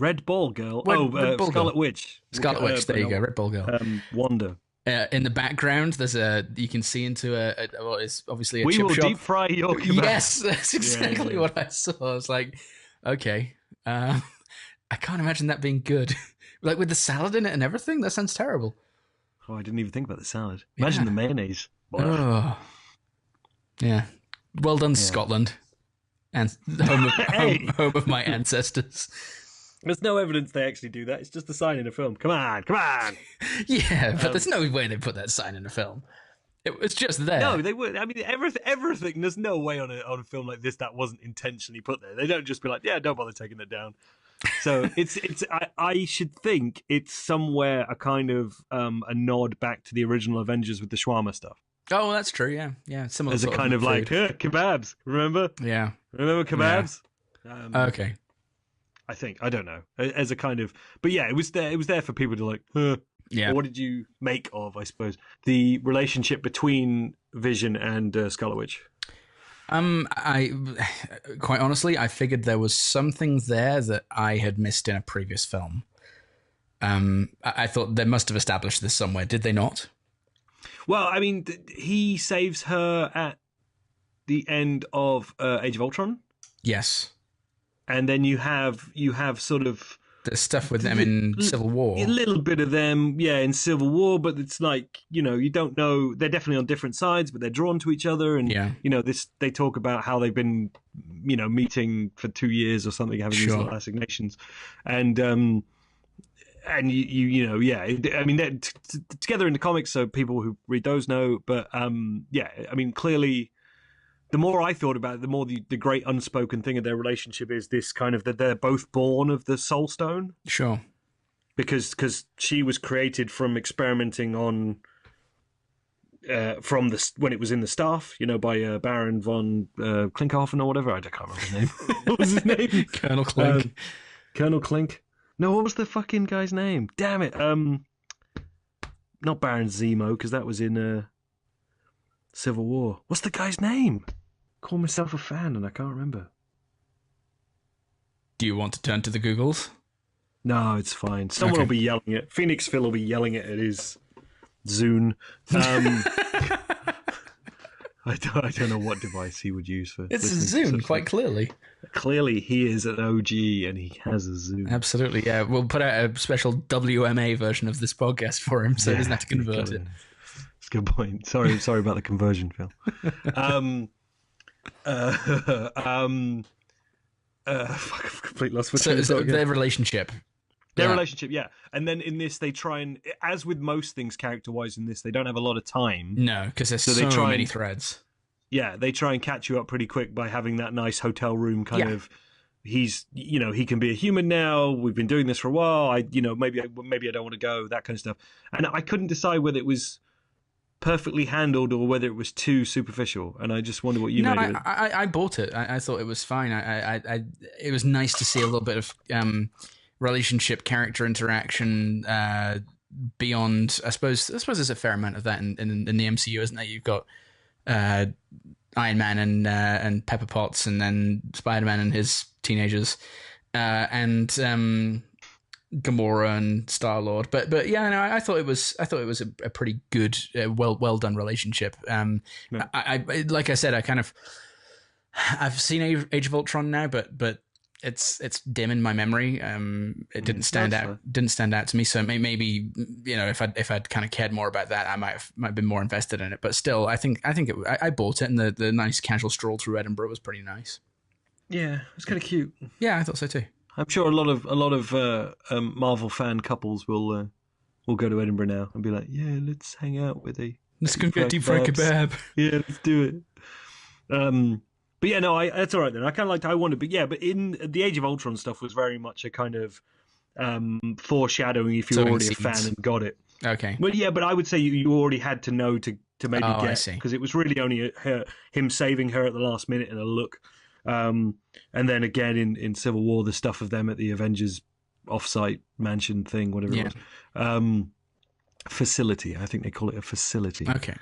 Red Ball Girl. Red Ball Scarlet Girl. Witch. Scarlet Witch. There you go. Red Ball Girl. Wanda. In the background, you can see into what is obviously a we chip will shop. Deep fry your kebab. Yes, that's exactly what I saw. I was like, okay, I can't imagine that being good. Like with the salad in it and everything, that sounds terrible. Oh, I didn't even think about the salad. Imagine the mayonnaise. Oh. Yeah. Well done, Scotland, and home of my ancestors. There's no evidence they actually do that. It's just a sign in a film. Come on. Yeah, but there's no way they put that sign in a film. It was just there. No, they would. I mean, everything. There's no way on a film like this that wasn't intentionally put there. They don't just be like, yeah, don't bother taking it down. So it's. I should think it's somewhere a kind of a nod back to the original Avengers with the shawarma stuff. Oh, that's true. Yeah. Similar. There's a kind of like kebabs. Remember? Yeah. Remember kebabs? Yeah. Okay. I think, I don't know, as a kind of, but yeah, it was there for people to like, yeah. What did you make of, I suppose, the relationship between Vision and Scarlet Witch? I quite honestly, I figured there was something there that I had missed in a previous film. I thought they must have established this somewhere. Did they not? Well, I mean, he saves her at the end of Age of Ultron. Yes. And then you have sort of There's stuff with them in Civil War. A little bit of them, yeah, in Civil War, but it's like, you don't know. They're definitely on different sides, but they're drawn to each other. And, they talk about how they've been, meeting for 2 years or something, having these little assignations. And I mean, they're together in the comics, so people who read those know. But, clearly, the more I thought about it, the more the great unspoken thing of their relationship is this kind of that they're both born of the Soul Stone. Sure. Because she was created from experimenting on when it was in the staff, by Baron von Klinkhofen or whatever. I can't remember his name. What was his name? Colonel Klink. Colonel Klink. No, what was the fucking guy's name? Damn it. Not Baron Zemo, because that was in Civil War. What's the guy's name? Call myself a fan and I can't remember. Do you want to turn to the Googles? No, it's fine. Someone will be yelling it. Phoenix Phil will be yelling it at his Zune. I don't know what device he would use for. It's a Zune, quite clearly. Clearly, he is an OG and he has a Zune. Absolutely, yeah. We'll put out a special WMA version of this podcast for him, so he doesn't have to convert it. That's a good point. Sorry about the conversion, Phil. Fuck, I've completely lost. So their relationship. Their relationship, yeah. And then in this, they try and, as with most things character-wise in this, they don't have a lot of time. No, because there's so many threads. Yeah, they try and catch you up pretty quick by having that nice hotel room kind of. He's, he can be a human now. We've been doing this for a while. Maybe I don't want to go. That kind of stuff. And I couldn't decide whether it was perfectly handled or whether it was too superficial. And I just wonder what you made of it. I bought it. I thought it was fine. It was nice to see a little bit of relationship, character interaction beyond. I suppose there's a fair amount of that in the MCU, isn't there? You've got Iron Man and Pepper Potts, and then Spider-Man and his teenagers, and Gamora and Star-Lord. But yeah, no, I thought it was a pretty good, well done relationship. I like I said, I've seen Age of Ultron now, but it's dim in my memory. It didn't stand out to me. So maybe if I'd kind of cared more about that, I might have been more invested in it. But still, I think I bought it, and the nice casual stroll through Edinburgh was pretty nice. Yeah, it was kind of cute. Yeah, I thought so too. I'm sure a lot of Marvel fan couples will go to Edinburgh now and be like, yeah, let's hang out with let's go get deep fried kebab. Yeah, let's do it. But yeah, no, that's all right then. I kind of liked how I wanted, but in the Age of Ultron stuff was very much a kind of foreshadowing if you're already a fan and got it. Okay. Well, yeah, but I would say you already had to know to maybe get, because it was really only him saving her at the last minute in a look. And then again in Civil War, the stuff of them at the Avengers offsite mansion thing, whatever it was. Facility, I think they call it a facility. Okay.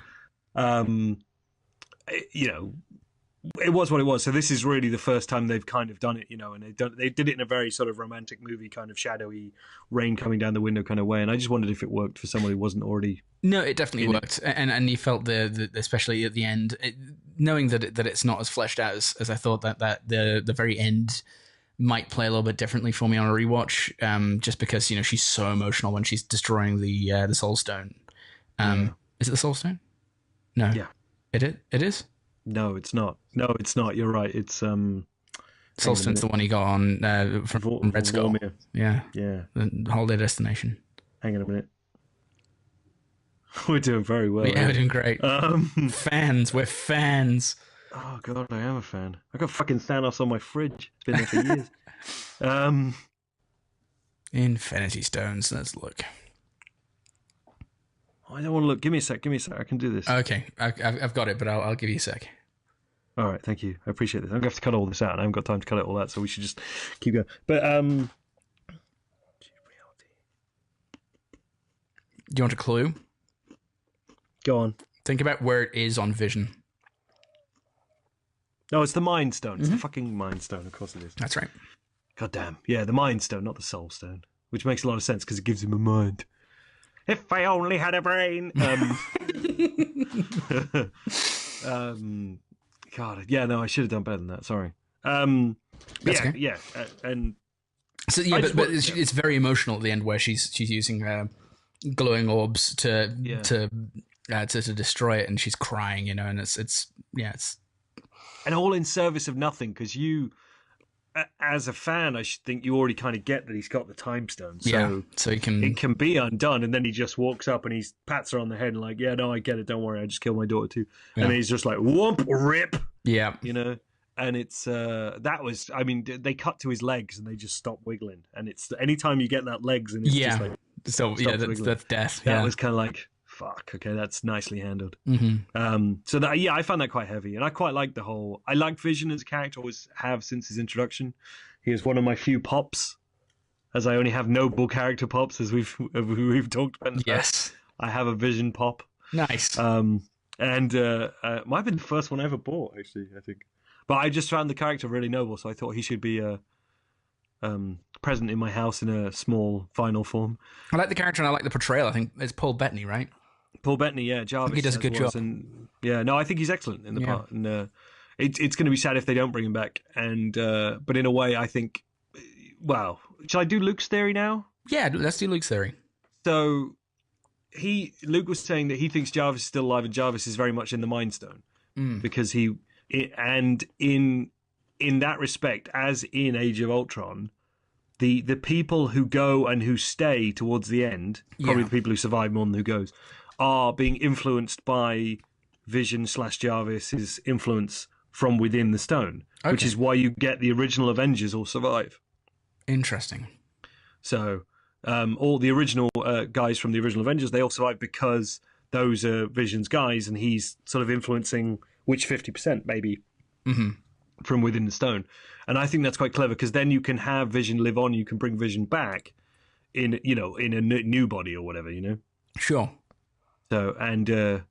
It was what it was. So this is really the first time they've kind of done it, and they did it in a very sort of romantic movie, kind of shadowy, rain coming down the window kind of way. And I just wondered if it worked for someone who wasn't already. No, it definitely worked, and you felt the especially at the end, knowing that it's not as fleshed out as I thought, that the very end might play a little bit differently for me on a rewatch, just because she's so emotional when she's destroying the Soul Stone. Is it the Soul Stone? No. Yeah. It is. No, it's not. You're right. It's Soul Stone's the one he got on from Red Skull. Yeah. The Holiday Destination. Hang on a minute. We're doing very well. Yeah, we're doing great. Fans. We're fans. Oh, God, I am a fan. I got fucking Thanos on my fridge. It's been there for years. Infinity Stones. Let's look. I don't want to look. Give me a sec. I can do this. Okay. I've got it, but I'll give you a sec. All right. Thank you. I appreciate this. I'm going to have to cut all this out. I haven't got time to cut it all out, so we should just keep going. But, do you want a clue? Go on. Think about where it is on Vision. No, it's the Mind Stone. It's the fucking Mind Stone. Of course it is. That's right. God damn. Yeah, the Mind Stone, not the Soul Stone. Which makes a lot of sense because it gives him a mind. If I only had a brain. God, yeah, no, I should have done better than that. Sorry. And So yeah, I but, just but want- it's very emotional at the end where she's using glowing orbs to destroy it, and she's crying, you know, and it's and all in service of nothing, because you, as a fan, I should think you already kind of get that he's got the time stone, so so he can it can be undone. And then he just walks up and he pats her on the head and like, yeah, no, I get it, don't worry, I just killed my daughter too. And then he's just like, whoomp, rip, you know. And it's that was, I mean, they cut to his legs and they just stop wiggling, and it's anytime you get that legs and it's just like, so yeah, that's death. That was kind of like, fuck, okay, that's nicely handled. Mm-hmm. So that, yeah, I found that quite heavy, and I quite like the whole. I like Vision as a character, always have since his introduction. He is one of my few pops, as I only have noble character pops, as we've talked about. Yes, I have a Vision pop. Nice. And might have been the first one I ever bought, actually, I think. But I just found the character really noble, so I thought he should be present in my house in a small final form. I like the character and I like the portrayal. I think it's Paul Bettany, right? Paul Bettany, yeah, Jarvis. He does a good job. And yeah, no, I think he's excellent in the part. And it's going to be sad if they don't bring him back. And but in a way, I think, wow, shall I do Luke's theory now? Yeah, let's do Luke's theory. So Luke was saying that he thinks Jarvis is still alive, and Jarvis is very much in the Mind Stone because and in that respect, as in Age of Ultron, the people who go and who stay towards the end, probably the people who survive more than who goes, are being influenced by Vision / Jarvis's influence from within the stone, which is why you get the original Avengers all survive. Interesting. So all the original guys from the original Avengers, they all survive because those are Vision's guys, and he's sort of influencing which 50% maybe from within the stone. And I think that's quite clever, because then you can have Vision live on, you can bring Vision back in a new body or whatever, you know. Sure. So and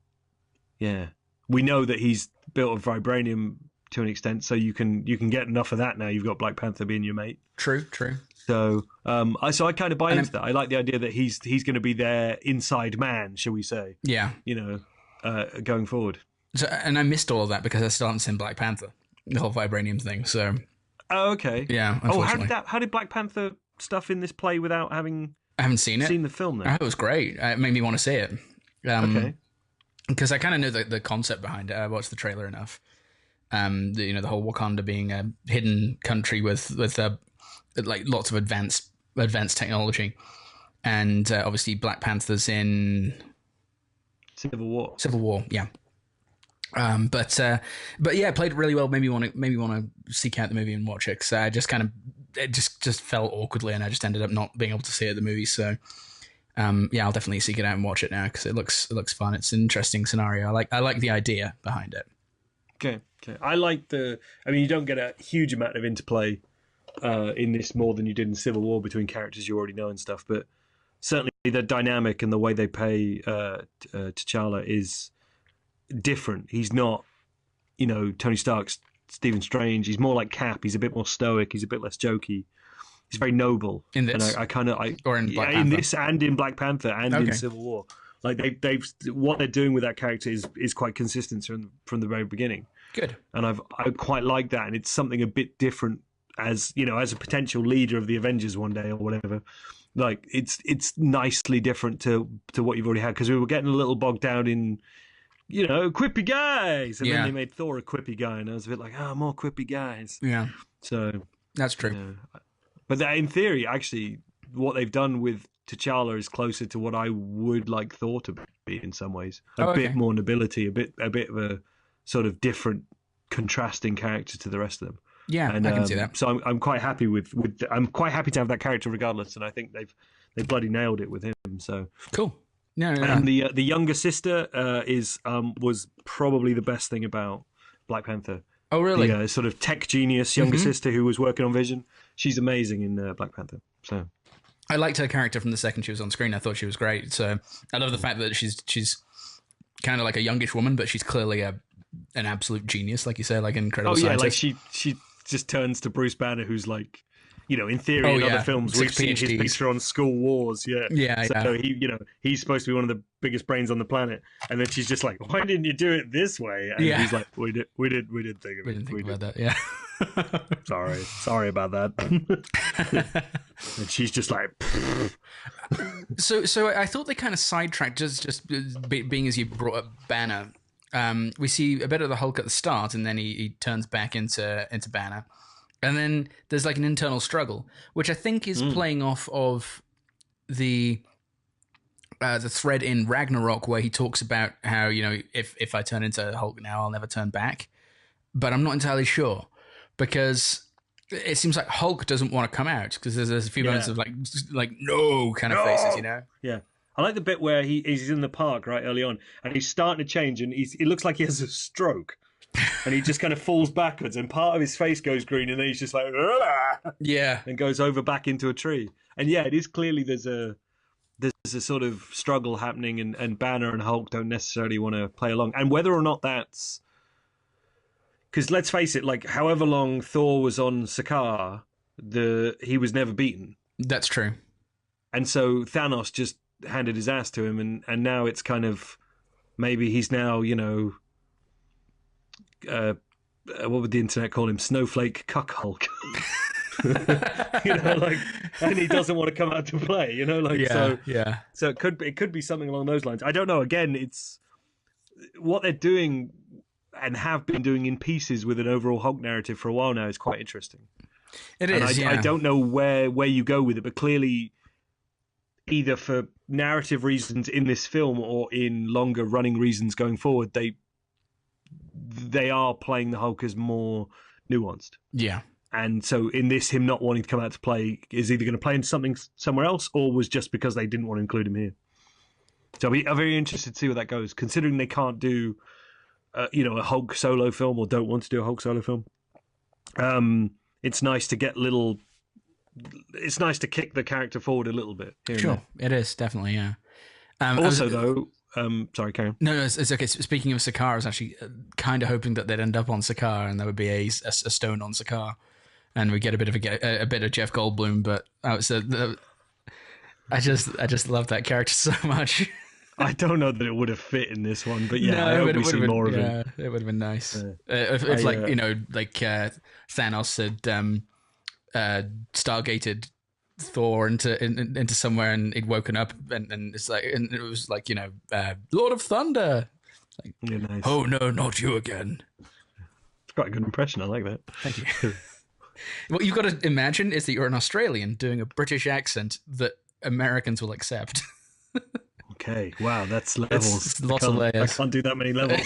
yeah, we know that he's built of vibranium to an extent, so you can get enough of that now. You've got Black Panther being your mate. True. So I kind of buy into that. I like the idea that he's going to be their inside man, shall we say? Yeah. You know, going forward. So, and I missed all of that because I still haven't seen Black Panther, the whole vibranium thing. So. Oh, okay. Yeah. How did Black Panther stuff in this play without having? I haven't seen it. Seen the film though. It was great. It made me want to see it. Okay. Because I kind of know the concept behind it. I watched the trailer enough. The whole Wakanda being a hidden country with like lots of advanced technology, and obviously Black Panther's in Civil War. Civil War, yeah. But yeah, it played really well. Maybe want to seek out the movie and watch it, because I just kind of it just fell awkwardly, and I just ended up not being able to see it at the movie. So yeah, I'll definitely seek it out and watch it now, because it looks fun. It's an interesting scenario. I like the idea behind it. Okay. I like I mean, you don't get a huge amount of interplay in this more than you did in Civil War between characters you already know and stuff, but certainly the dynamic and the way they play T'Challa is different. He's not, Tony Stark's Stephen Strange. He's more like Cap. He's a bit more stoic. He's a bit less jokey. He's very noble. In this, and or in Black Panther? In this and in Black Panther and in Civil War. Like they've what they're doing with that character is quite consistent from the very beginning. Good. And I quite like that, and it's something a bit different as a potential leader of the Avengers one day or whatever. Like it's nicely different to what you've already had, because we were getting a little bogged down in quippy guys, and then they made Thor a quippy guy, and I was a bit like, more quippy guys. Yeah. So that's true. But that, in theory, actually, what they've done with T'Challa is closer to what I would like Thor to be in some ways. A bit more nobility, a bit of a sort of different, contrasting character to the rest of them. Yeah, and, I can see that. So I'm quite happy with I'm quite happy to have that character regardless, and I think they bloody nailed it with him. So cool. No. And the younger sister was probably the best thing about Black Panther. Oh, really? The sort of tech genius younger sister who was working on Vision. She's amazing in Black Panther. So I liked her character from the second she was on screen. I thought she was great. So I love the fact that she's kind of like a youngish woman, but she's clearly an absolute genius, like you say, like an incredible scientist. Like she just turns to Bruce Banner, who's like, in theory, in other films, we've seen his picture on School Wars. Yeah. So he's supposed to be one of the biggest brains on the planet, and then she's just like, why didn't you do it this way? And he's like, we did think of it. We didn't think about that. Yeah. Sorry about that. And she's just like. So I thought they kind of sidetracked just being as you brought up Banner. We see a bit of the Hulk at the start, and then he turns back into Banner, and then there's like an internal struggle, which I think is playing off of the thread in Ragnarok where he talks about how, you know, if I turn into Hulk now, I'll never turn back. But I'm not entirely sure, because it seems like Hulk doesn't want to come out, because there's a few moments of like no kind of faces, you know? Yeah. I like the bit where he's in the park right early on, and he's starting to change, and it looks like he has a stroke, and he just kind of falls backwards, and part of his face goes green, and then he's just like, yeah, and goes over back into a tree. And yeah, it is clearly there's a sort of struggle happening, and Banner and Hulk don't necessarily want to play along. And whether or not that's because, let's face it, like however long Thor was on Sakaar, he was never beaten. That's true. And so Thanos just handed his ass to him, and now it's kind of maybe he's now, you know, what would the internet call him? Snowflake Cuck Hulk. You know, like, and he doesn't want to come out to play, you know, like, so it could be something along those lines. I don't know. Again, it's what they're doing and have been doing in pieces with an overall Hulk narrative for a while now is quite interesting. It is. I don't know where you go with it, but clearly, either for narrative reasons in this film or in longer running reasons going forward, they are playing the Hulk as more nuanced. Yeah. And so in this, him not wanting to come out to play is either going to play into something somewhere else, or was just because they didn't want to include him here. So I'm very interested to see where that goes, considering they can't do, a Hulk solo film, or don't want to do a Hulk solo film. It's nice to get it's nice to kick the character forward a little bit. Sure, it is, definitely, yeah. Sorry, Karen. No, it's okay. Speaking of Sakaar, I was actually kind of hoping that they'd end up on Sakaar, and there would be a stone on Sakaar, and we get a bit of Jeff Goldblum. But I just love that character so much. I don't know that it would have fit in this one, but yeah, I hope we see more of him. It would have been nice if Thanos had stargated Thor into somewhere, and he'd woken up, and it's like, and it was like, Lord of Thunder. Like, yeah, nice. Oh no, not you again. It's quite a good impression. I like that. Thank you. What you've got to imagine is that you're an Australian doing a British accent that Americans will accept. Okay, wow, that's levels. It's lots of layers. I can't do that many levels.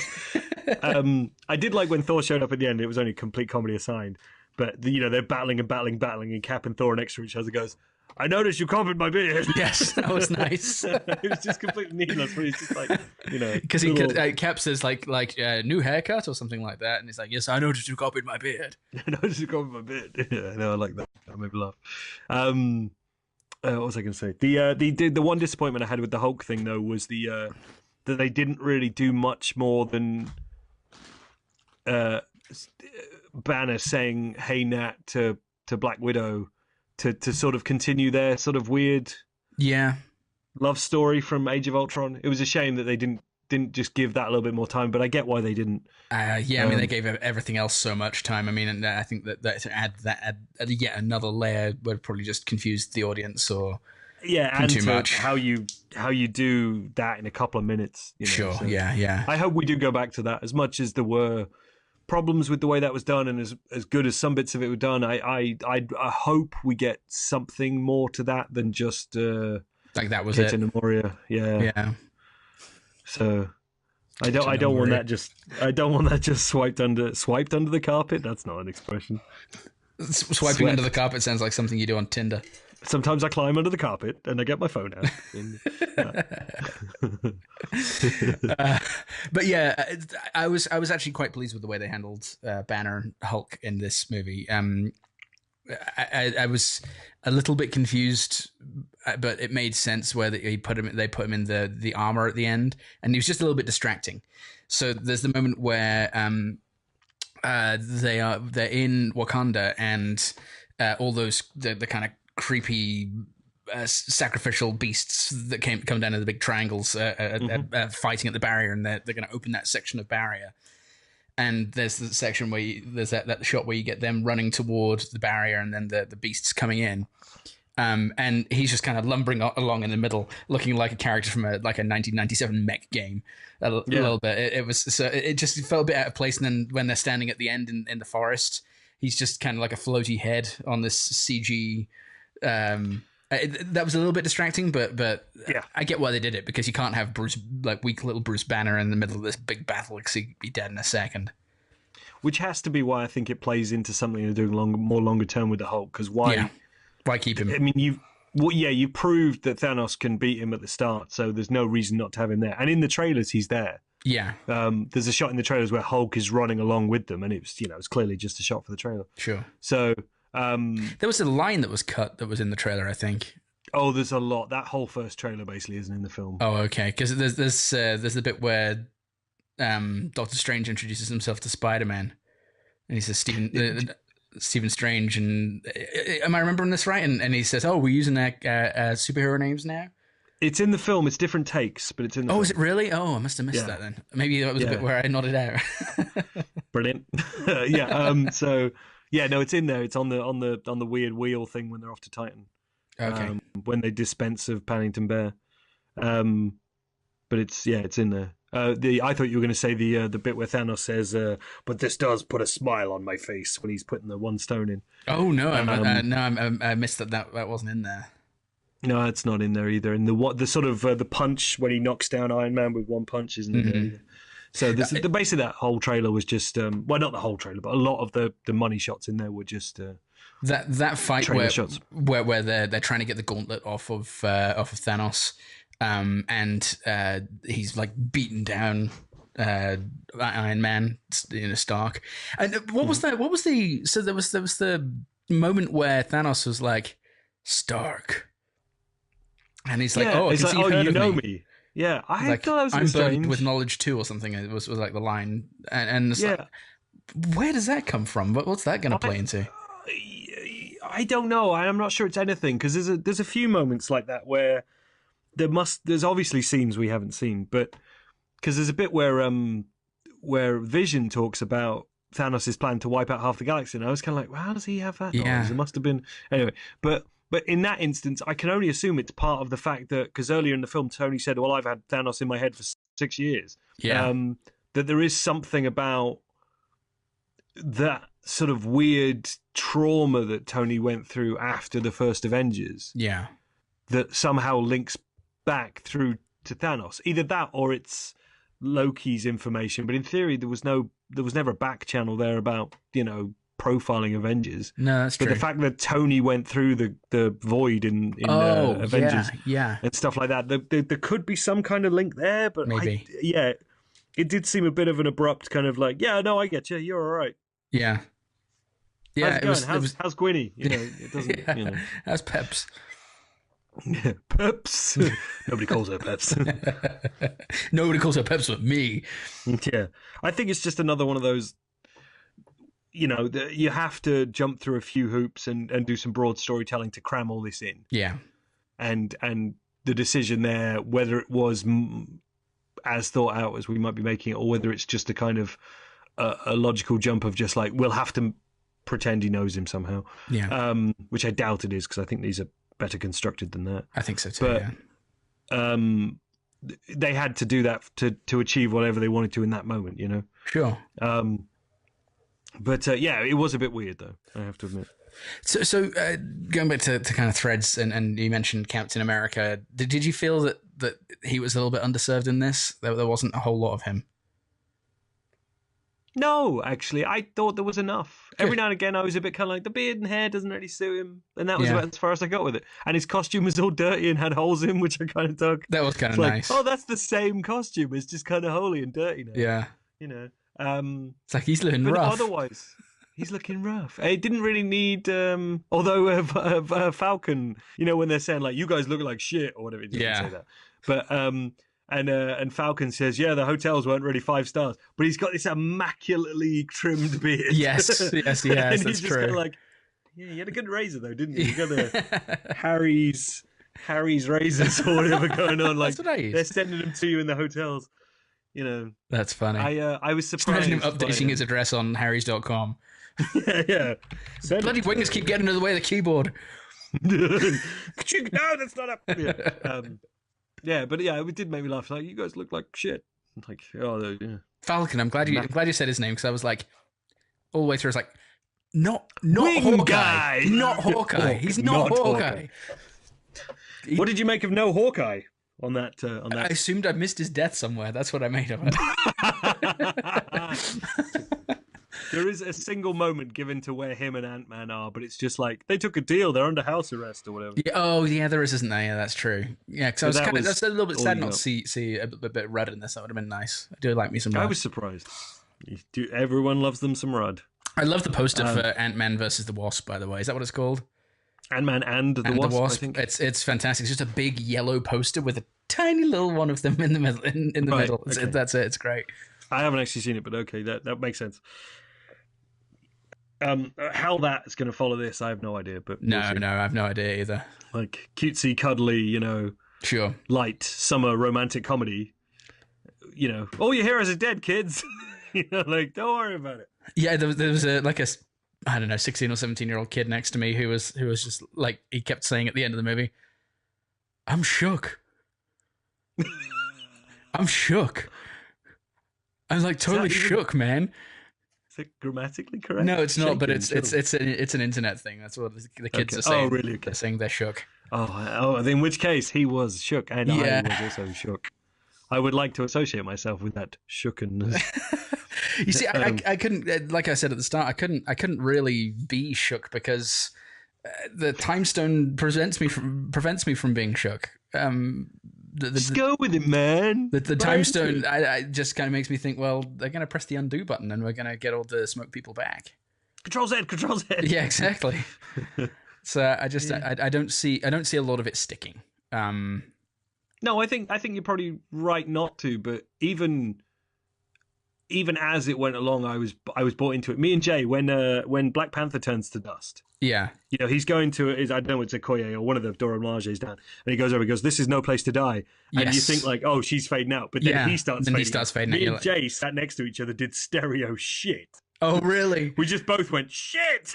I did like when Thor showed up at the end. It was only complete comedy assigned. But, they're battling, and Cap and Thor are next to each other goes, I noticed you covered my beard. Yes, that was nice. It was just completely needless, but he's just like, Because Cap says, like new haircut or something like that, and he's like, yes, I noticed you covered my beard. I noticed you covered my beard. Yeah, no, I like that. That made me laugh. What was I going to say? The one disappointment I had with the Hulk thing, though, was that they didn't really do much more than Banner saying "Hey Nat" to Black Widow to sort of continue their sort of weird love story from Age of Ultron. It was a shame that they didn't just give that a little bit more time, but I get why they didn't. I mean, they gave everything else so much time. I mean, and I think that to add yet another layer would probably just confuse the audience, or and too much. How you do that in a couple of minutes. Sure, so yeah. I hope we do go back to that. As much as there were problems with the way that was done, and as good as some bits of it were done, I hope we get something more to that than just like that was Captain it. Moria. Yeah. So I don't want that just swiped under the carpet. That's not an expression. Swiping under the carpet sounds like something you do on Tinder. Sometimes I climb under the carpet and I get my phone out. But yeah, I was actually quite pleased with the way they handled Banner and Hulk in this movie. I was a little bit confused, but it made sense where they put him in the armor at the end, and he was just a little bit distracting. So there's the moment where they're in Wakanda, and all those the kind of creepy sacrificial beasts that come down in the big triangles fighting at the barrier, and they're going to open that section of barrier. and there's the section where there's that shot where you get them running towards the barrier, and then the beasts coming in. And he's just kind of lumbering along in the middle, looking like a character from a 1997 mech game, a little bit. It just felt a bit out of place. And then when they're standing at the end in the forest, he's just kind of like a floaty head on this CG. That was a little bit distracting, but yeah, I get why they did it, because you can't have weak little Bruce Banner in the middle of this big battle, because he'd be dead in a second. Which has to be why I think it plays into something they're doing more longer term with the Hulk. Because why? Yeah. Why keep him? I mean, you proved that Thanos can beat him at the start, so there's no reason not to have him there. And in the trailers, he's there. Yeah. There's a shot in the trailers where Hulk is running along with them, and it's clearly just a shot for the trailer. Sure. So there was a line that was cut that was in the trailer, I think. Oh, there's a lot. That whole first trailer basically isn't in the film. Oh, okay. Because there's the bit where Doctor Strange introduces himself to Spider-Man, and he says Stephen Strange, and am I remembering this right? And he says, "Oh, we're using superhero names now." It's in the film. It's different takes, but it's in the film. Is it really? Oh, I must have missed that then. Maybe that was a bit where I nodded out. Brilliant. Yeah. So yeah, no, it's in there. It's on the weird wheel thing when they're off to Titan. Okay. When they dispense of Paddington Bear. But it's in there. I thought you were going to say the bit where Thanos says, "But this does put a smile on my face," when he's putting the one stone in. Oh no, I missed that wasn't in there. No, it's not in there either. And the sort of the punch when he knocks down Iron Man with one punch isn't in there either. So the base of that whole trailer was just not the whole trailer, but a lot of the money shots in there were just that fight where they're trying to get the gauntlet off of Thanos. And he's like beaten down Iron Man, Stark. And what was that? What was the? So there was the moment where Thanos was like, Stark, and he's like, "Oh, you know me." Yeah, I thought that was I'm strange. burdened with knowledge too, or something. It was like the line, and it's like, where does that come from? What's that going to play into? I don't know. I'm not sure it's anything, because there's a few moments like that where. There's obviously scenes we haven't seen, but because there's a bit where Vision talks about Thanos' plan to wipe out half the galaxy, and I was kind of like, well, how does he have that knowledge? It must have been anyway. But in that instance, I can only assume it's part of the fact that, because earlier in the film, Tony said, "Well, I've had Thanos in my head for 6 years." Yeah. That there is something about that sort of weird trauma that Tony went through after the first Avengers. Yeah. That somehow links back through to Thanos. Either that or it's Loki's information, but in theory there was never a back channel there about profiling Avengers. No, that's true. But the fact that Tony went through the void in Avengers and stuff like that, there could be some kind of link there, but maybe it did seem a bit of an abrupt kind of like, yeah, no, I get you, you're all right. Yeah. How's it going? How's Gwynny? It doesn't how's Peps? Yeah, Peps. Nobody calls her Peps. Nobody calls her Peps but me. Yeah. I think it's just another one of those, you have to jump through a few hoops and do some broad storytelling to cram all this in. Yeah. And the decision there, whether it was as thought out as we might be making it, or whether it's just a kind of a logical jump of just like, we'll have to pretend he knows him somehow. Yeah. Which I doubt it is, because I think these are better constructed than that. I think so too. But they had to do that to achieve whatever they wanted to in that moment, Sure. But it was a bit weird though, I have to admit. So going back to kind of threads, and you mentioned Captain America, did you feel that he was a little bit underserved in this? There wasn't a whole lot of him. No, actually, I thought there was enough. Good. Every now and again, I was a bit kind of like, the beard and hair doesn't really suit him. And that was about as far as I got with it. And his costume was all dirty and had holes in, which I kind of dug. That was kind of nice. Oh, that's the same costume. It's just kind of holy and dirty now. Yeah. It's like he's looking rough. Otherwise, he's looking rough. It didn't really need, although Falcon, when they're saying, like, you guys look like shit or whatever, he didn't say that. But, and Falcon says, yeah, the hotels weren't really 5 stars, but he's got this immaculately trimmed beard. Yes, that's true. Kind of like, yeah, you had a good razor though, didn't you? You got the Harry's razors or whatever going on. Like, That's what I use. They're sending them to you in the hotels. You know, That's funny. I was Just surprised. imagine him updating his address on harrys.com. yeah. Bloody wings keep getting in the way of the keyboard. No, that's not up. Yeah, but yeah, it did make me laugh. Like, you guys look like shit. Like, oh, yeah. Falcon. I'm glad you said his name, because I was like, all the way through, I was like, not Wing Hawkeye, guy! not Hawkeye. He's not Hawkeye. What did you make of no Hawkeye on that? I assumed I missed his death somewhere. That's what I made of it. There is a single moment given to where him and Ant-Man are, but it's just like they took a deal. They're under house arrest or whatever. Yeah, oh, yeah, there is, isn't there? Yeah, that's true. Yeah, because I was a little bit sad not to see a bit of Rudd in this. That would have been nice. I do like me some Rudd. I was surprised. Everyone loves them some Rudd. I love the poster for Ant-Man versus the Wasp, by the way. Is that what it's called? Ant-Man and the Wasp, I think. It's fantastic. It's just a big yellow poster with a tiny little one of them in the middle. In the middle. Okay. That's it. It's great. I haven't actually seen it, but okay, that makes sense. How that's going to follow this, I have no idea. But no, I have no idea either. Like cutesy, cuddly, sure, light summer romantic comedy. All your heroes are dead, kids. Like, don't worry about it. Yeah, there was a 16 or 17-year-old kid next to me who was just like, he kept saying at the end of the movie, "I'm shook." I'm shook. I'm like totally shook, man. Is it grammatically correct? No, it's not. But it's an internet thing. That's what the kids are saying. Oh, really? Okay. They're saying they're shook. Oh, in which case he was shook, and I was also shook. I would like to associate myself with that shookenness. You see, I couldn't, like I said at the start, I couldn't really be shook because the time stone prevents me from being shook. Just go with it, man. The time stone I just kind of makes me think, well, they're going to press the undo button and we're going to get all the smoke people back. Control Z. Yeah, exactly. So I don't see a lot of it sticking. No, I think you're probably right not to, but even as it went along, I was bought into it. Me and Jay, when Black Panther turns to dust, yeah, he's going to I don't know, it's Okoye or one of the Dora Milaje's down, and he goes over, he goes, "This is no place to die," and you think like, oh, she's fading out, but then he starts fading. Me and Jay sat next to each other, did stereo shit. Oh, really? We just both went, shit!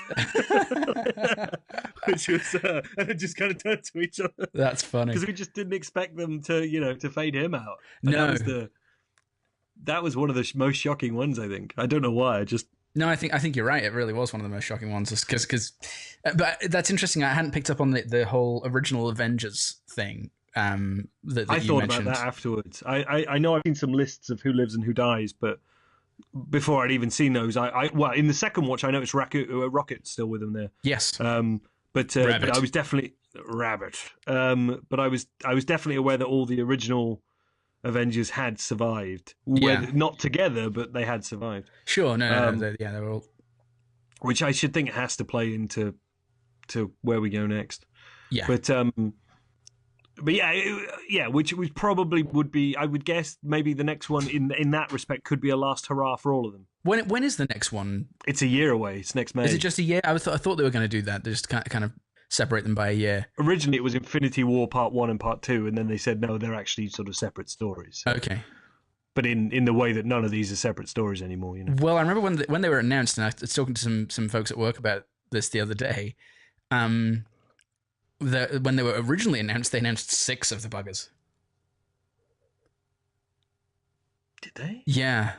Which was, and it just kind of turned to each other. That's funny. Because we just didn't expect them to, to fade him out. And no. That was one of the most shocking ones, I think. I don't know why, No, I think you're right. It really was one of the most shocking ones. But that's interesting. I hadn't picked up on the whole original Avengers thing. That I you thought mentioned. about that afterwards. I know I've seen some lists of who lives and who dies, but before I'd even seen those, well, in the second watch, I noticed Rocket's still with them there. Yes. But I was definitely Rabbit. But I was definitely aware that all the original Avengers had survived. Not together, but they had survived. Sure. No. They were all. Which I should think has to play into where we go next. Yeah. But yeah, which probably would be, I would guess, maybe the next one in that respect could be a last hurrah for all of them. When is the next one? It's a year away. It's next May. Is it just a year? I thought they were going to do that. They just kind of separate them by a year. Originally, it was Infinity War Part 1 and Part 2, and then they said, no, they're actually sort of separate stories. Okay. But in the way that none of these are separate stories anymore, Well, I remember when they were announced, and I was talking to some folks at work about this the other day. When they were originally announced, they announced 6 of the buggers. Did they? Yeah.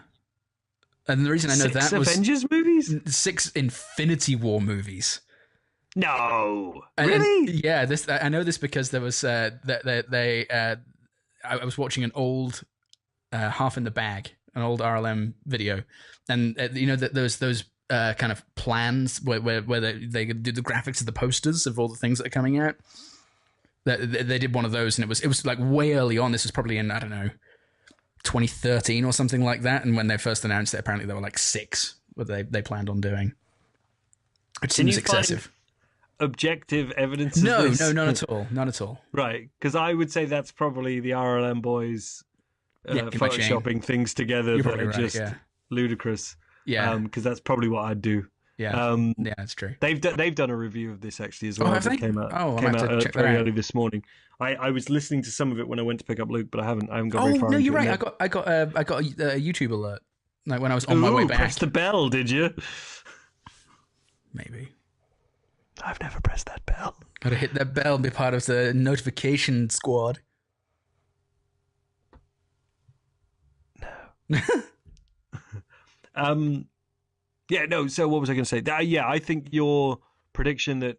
And the reason I know 6 that was... Avengers movies? 6 Infinity War movies. No. Really? Yeah, I know this because there was... I was watching an old Half in the Bag, an old RLM video. And, those kind of plans where they do the graphics of the posters of all the things that are coming out. They did one of those, and it was like way early on. This was probably in, I don't know, 2013 or something like that. And when they first announced it, apparently there were like 6 that they planned on doing. Which seems excessive. Objective evidence? No, none at all. None at all. Right, because I would say that's probably the RLM boys photoshopping things together that are just ludicrous. Yeah, because that's probably what I'd do. Yeah, yeah, that's true. They've done a review of this actually as well. Oh, have they? Came out, Oh, I came might have out to check that very out. early this morning. I was listening to some of it when I went to pick up Luke, but I haven't got very Oh far. no, into you're it right. yet. I got a YouTube alert like when I was on my way back. Press the bell, did you? Maybe. I've never pressed that bell. Gotta hit that bell and be part of the notification squad. No. Yeah, no, so what was I going to say? Yeah, I think your prediction that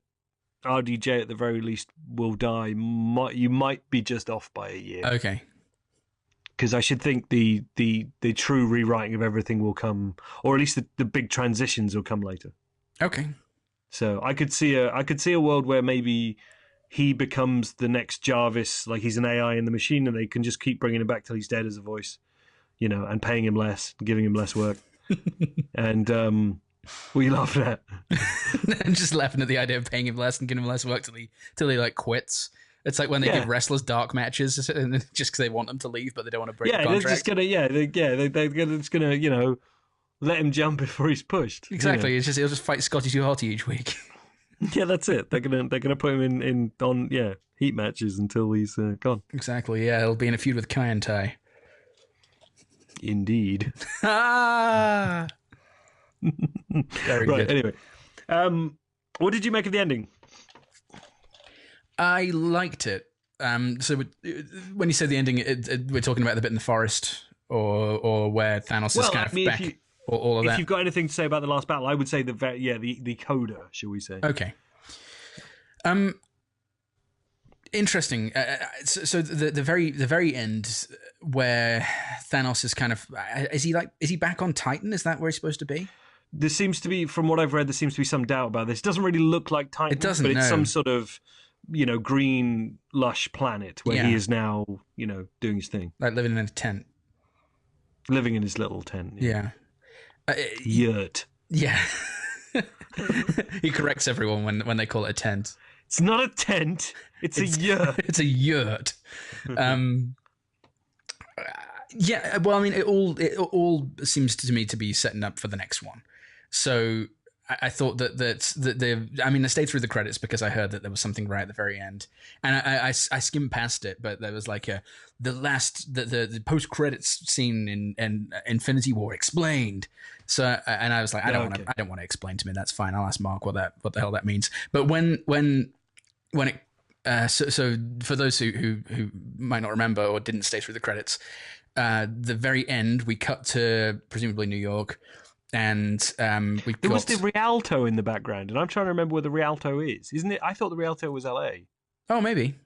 RDJ at the very least will die, you might be just off by a year. Okay. Because I should think the true rewriting of everything will come, or at least the big transitions will come later. Okay. So I could see a world where maybe he becomes the next Jarvis, like he's an AI in the machine, and they can just keep bringing him back till he's dead as a voice, and paying him less, giving him less work, and we laughed at. I'm just laughing at the idea of paying him less and giving him less work till he like quits. It's like when they give wrestlers dark matches just because they want them to leave, but they don't want to break the contract. They're just gonna, just gonna, let him jump before he's pushed. Exactly. It's just he'll just fight Scotty 2 Hotty each week. Yeah, that's it. They're gonna put him on heat matches until he's gone. Exactly. Yeah, he'll be in a feud with Kai and Tai. Indeed. Ah. Very right. good. Anyway, what did you make of the ending? I liked it. So when you say the ending, we're talking about the bit in the forest, or where Thanos is kind of back, or all of that. If you've got anything to say about the last battle, I would say the coda, shall we say? Okay. Interesting. So the very end, where Thanos is kind of is he back on Titan? Is that where he's supposed to be? There seems to be, from what I've read, there seems to be some doubt about this. It doesn't really look like Titan. It doesn't, but it's no. some sort of green lush planet where he is now doing his thing, like living in a tent, living in his little tent. Yeah. Yurt. Yeah. He corrects everyone when they call it a tent. It's not a tent. It's a yurt. It's a yurt. Yeah. Well, I mean, it all seems to me to be setting up for the next one. So I thought that I stayed through the credits because I heard that there was something right at the very end, and I skimmed past it, but there was like the post credits scene in Infinity War explained. So and I was like, I don't want to explain to me. That's fine. I'll ask Mark what the hell that means. But when it so for those who might not remember or didn't stay through the credits, the very end we cut to presumably New York. And there was the Rialto in the background, and I'm trying to remember where the Rialto is. Isn't it? I thought the Rialto was LA. Oh, maybe.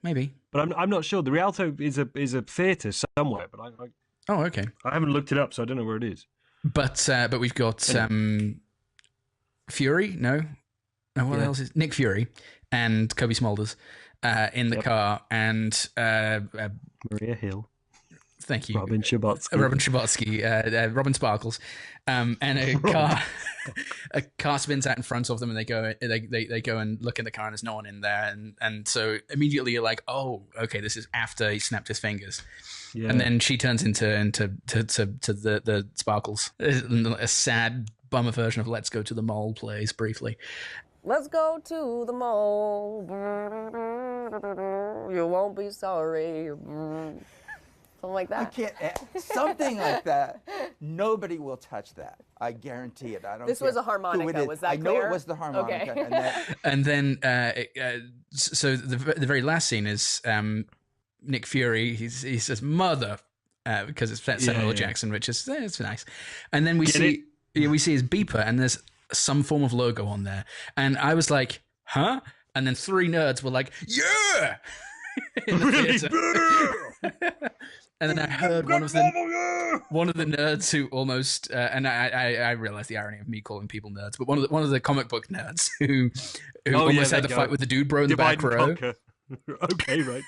But I'm not sure. The Rialto is a theater somewhere, but I oh, okay. I haven't looked it up, so I don't know where it is. But we've got Fury. No, what else is Nick Fury and Kobe Smulders in the car, and Maria Hill. Thank you. Robin Schabotsky. Robin Sparkles. And a car spins out in front of them, and they go and look in the car, and there's no one in there, and so immediately you're like, oh, okay, this is after he snapped his fingers. Yeah. And then she turns into the Sparkles. A sad bummer version of "Let's Go to the Mall" plays briefly. Let's go to the mall. You won't be sorry. Something like that. I can't. Something like that. Nobody will touch that. I guarantee it. I don't. This was a harmonica. Was that clear? I know it was the harmonica. Okay. And then, so the very last scene is Nick Fury. He says "mother" because it's Samuel L. Jackson, which is it's nice. And then we see his beeper, and there's some form of logo on there, and I was like, huh? And then 3 nerds were like, yeah. In the theater. And then I heard one of the nerds who almost and I realized the irony of me calling people nerds, but one of the comic book nerds who almost had the fight with the dude bro in the back row. Okay, right.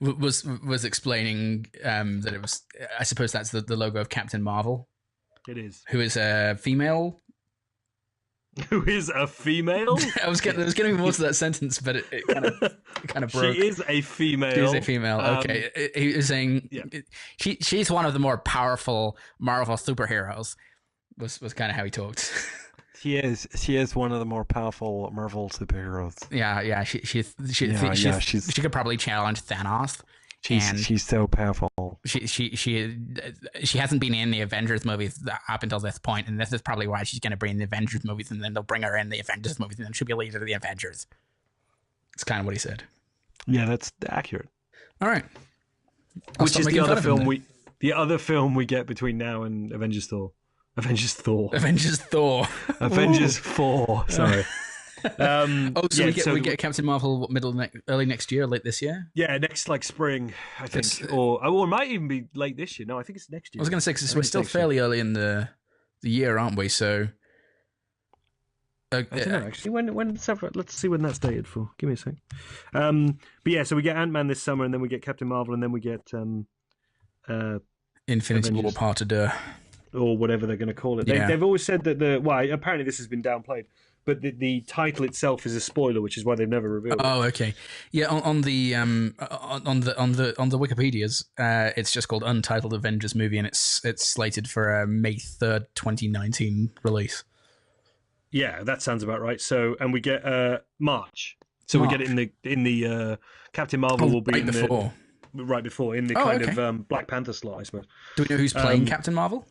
was explaining that it was, I suppose that's the logo of Captain Marvel. It is. Who is a female. Who is a female? I was getting more to that sentence, but it kind of broke. She is a female. She is a female. Okay, he was saying she's one of the more powerful Marvel superheroes. Was kind of how he talked. She is. She is one of the more powerful Marvel superheroes. Yeah. She could probably challenge Thanos. She's so powerful. She hasn't been in the Avengers movies up until this point, and this is probably why she's going to bring the Avengers movies, and then they'll bring her in the Avengers movies, and then she'll be a leader of the Avengers. It's kind of what he said. Yeah, that's accurate. All right. Which is the other film we get between now and Avengers Thor. Avengers 4. Sorry. We get Captain Marvel early next year, late this year. Yeah, next spring, I think, or it might even be late this year. No, I think it's next year. I was going to say because we're still fairly early in the year, aren't we? So I don't know actually. Let's see when that's dated for. Give me a sec. But yeah, so we get Ant-Man this summer, and then we get Captain Marvel, and then we get Infinity Avengers. War Part 2. Or whatever they're going to call it. They've always said that apparently this has been downplayed, but the title itself is a spoiler, which is why they've never revealed it. Oh, okay. Yeah, on the Wikipedia's, it's just called Untitled Avengers Movie, and it's slated for a May 3rd, 2019 release. Yeah, that sounds about right. So, and we get March. So we get it in the Captain Marvel will be right before in the of Black Panther slot, I suppose. Do we know who's playing Captain Marvel?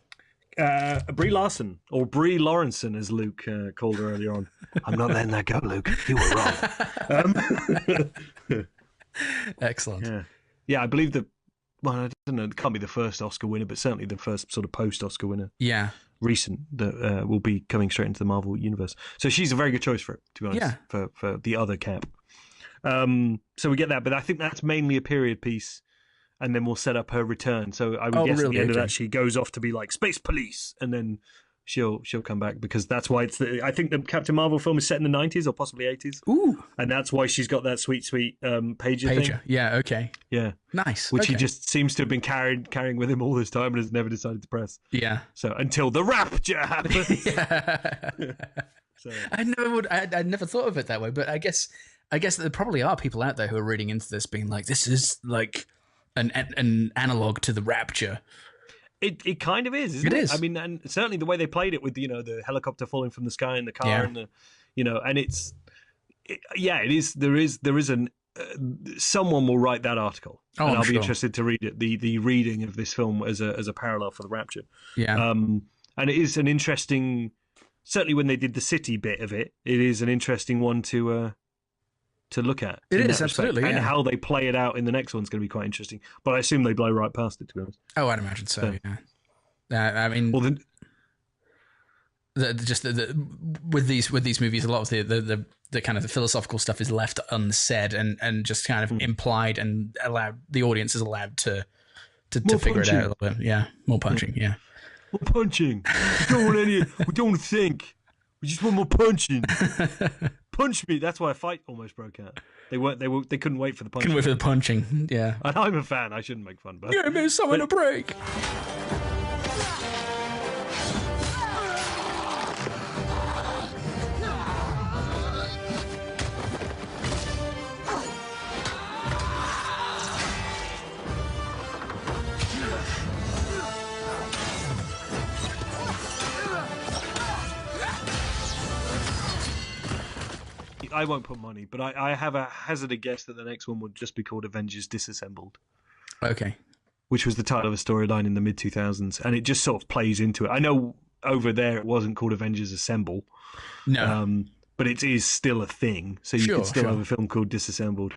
Brie Larson, or Brie Lawrenson, as Luke called her earlier on. I'm not letting that go, Luke. You were wrong. Excellent. Yeah, I believe I don't know, it can't be the first Oscar winner, but certainly the first sort of post-Oscar winner. Yeah. Recent that will be coming straight into the Marvel universe. So she's a very good choice for it, to be honest, for the other Cap. So we get that, but I think that's mainly a period piece. And then we'll set up her return. So I would guess at the end of that, she goes off to be like space police, and then she'll come back because that's why I think the Captain Marvel film is set in the 90s or possibly 80s. Ooh, and that's why she's got that sweet pager thing. Yeah, okay, yeah, nice. Which he just seems to have been carrying with him all this time and has never decided to press. Yeah. So until the rapture happens. So I never thought of it that way, but I guess there probably are people out there who are reading into this, being like, this is like an analog to the rapture. It kind of is, isn't it? It is. I mean, and certainly the way they played it with the helicopter falling from the sky in the car, and and it is. There is an someone will write that article, and I'll be interested to read it. The reading of this film as a parallel for the rapture. Yeah. And it is an interesting. Certainly, when they did the city bit of it, it is an interesting one to look at. It is, absolutely, and how they play it out in the next one's going to be quite interesting. But I assume they blow right past it, to be honest. Oh, I'd imagine so. Yeah. I mean, well, with these movies, a lot of the kind of the philosophical stuff is left unsaid and just kind of implied, and the audience is allowed to figure it out a little bit. Yeah, more punching. Yeah, more punching. We don't want to think. We just want more punching. Punch me. That's why a fight almost broke out. They couldn't wait for the punching. Couldn't wait for the punching. Yeah. And I'm a fan. I shouldn't make fun, but give me someone a break. I won't put money, but I have a hazard a guess that the next one would just be called Avengers Disassembled. Okay. Which was the title of a storyline in the mid-2000s, and it just sort of plays into it. I know over there it wasn't called Avengers Assemble. No. But it is still a thing, so you could still have a film called Disassembled.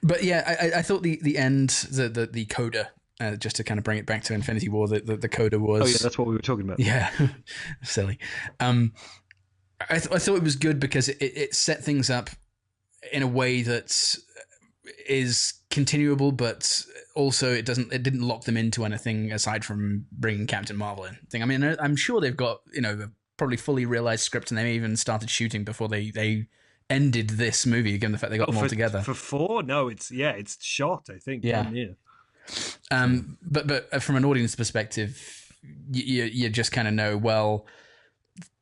But yeah, I thought the end, the coda, just to kind of bring it back to Infinity War, the coda was... Oh yeah, that's what we were talking about. Yeah, silly. I thought it was good because it set things up in a way that is continuable, but also it didn't lock them into anything aside from bringing Captain Marvel in. I mean, I'm sure they've got a probably fully realized script, and they may even started shooting before they ended this movie. Given the fact they got them all together for 4, no, it's shot. I think. Yeah. But from an audience perspective, you just kind of know, well.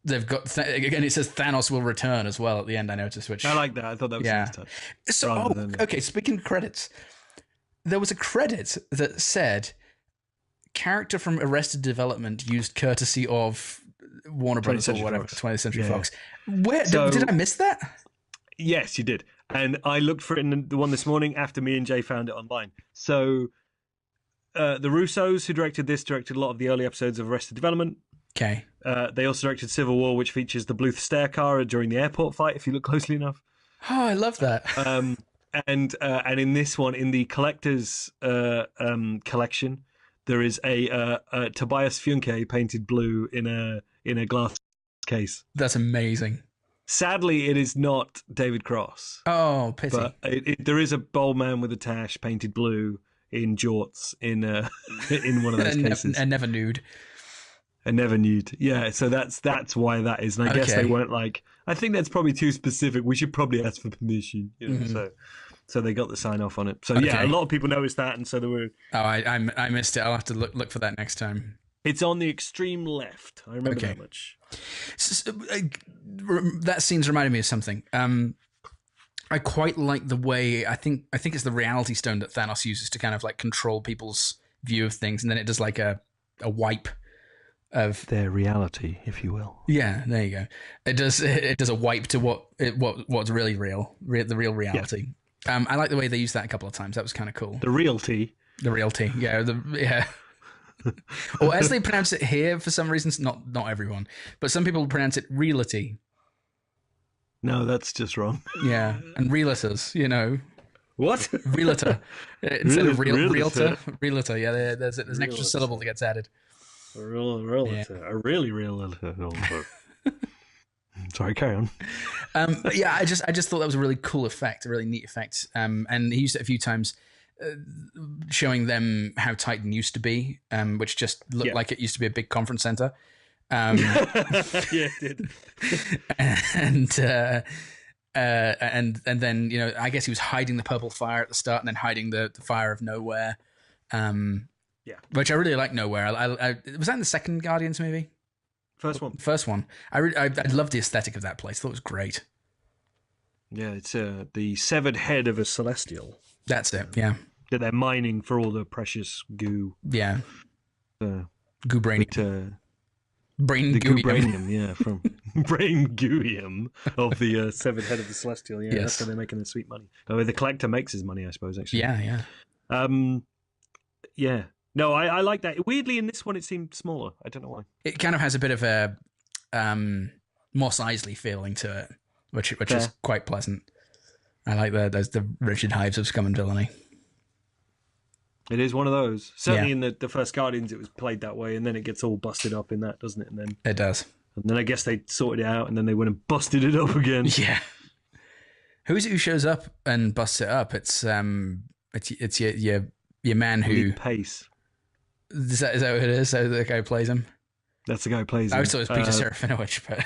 They've got again. It says Thanos will return as well at the end. I noticed, which I like that. I thought that was nice touch. So, okay. Speaking of credits, there was a credit that said character from Arrested Development used courtesy of Warner Brothers or 20th whatever, Fox. 20th Century Yeah. Fox. Where So- did I miss that? Yes, you did. And I looked for it in the one this morning after me and Jay found it online. So the Russos, who directed this, directed a lot of the early episodes of Arrested Development. Okay. They also directed Civil War, which features the Bluth stair car during the airport fight, if you look closely enough. Oh, I love that. And in this one, in the collector's collection, there is a Tobias Funke painted blue in a glass case. That's amazing. Sadly, it is not David Cross. Oh, pity. But there is a bold man with a tash painted blue in jorts in one of those cases. And never nude. And never nude. Yeah, so that's why that is. And I guess they weren't like, I think that's probably too specific. We should probably ask for permission. You know, so they got the sign off on it. So yeah, a lot of people noticed that, and so there were. Oh, I missed it. I'll have to look for that next time. It's on the extreme left. I remember that much. That scene's reminded me of something. I quite like the way I think it's the reality stone that Thanos uses to kind of like control people's view of things, and then it does like a wipe of their reality, if you will. Yeah, there you go. It does a wipe to what's really real, the real reality. Yeah. I like the way they used that a couple of times. That was kind of cool. The realty. Yeah. Yeah. Or as they pronounce it here, for some reasons, not everyone, but some people pronounce it reality. No, that's just wrong. Yeah, and realtors, you know. What? Realtor instead of realtor. Realtor. Yeah, there's an extra syllable that gets added. A really real realtor. Sorry, carry on. But yeah, I just thought that was a really cool effect, a really neat effect. And he used it a few times, showing them how Titan used to be, which just looked like it used to be a big conference center. Yeah, it did. And then, you know, I guess he was hiding the purple fire at the start, and then hiding the fire of nowhere. Yeah, which I really like. Nowhere. I was that in the second Guardians movie? First one. I loved the aesthetic of that place. I thought it was great. Yeah, it's the severed head of a celestial. That's it. Yeah, that they're mining for all the precious goo. Yeah, goobranium. Brain the gooium. Yeah, from brain gooium of the severed head of the celestial. Yeah, Yes. That's how they're making their sweet money. Oh, the collector makes his money, I suppose. Actually. Yeah. Yeah. No, I like that. Weirdly, in this one, it seemed smaller. I don't know why. It kind of has a bit of a Mos Eisley feeling to it, which is quite pleasant. I like the Richard Hives of Scum and Villainy. It is one of those. Certainly in the first Guardians, it was played that way, and then it gets all busted up in that, doesn't it? And then it does. And then I guess they sorted it out, and then they went and busted it up again. Yeah. Who is it who shows up and busts it up? It's your man who Lee Pace. Is that what it is? So the guy who plays him? That's the guy who plays him. I always thought it was Peter Serafinowicz,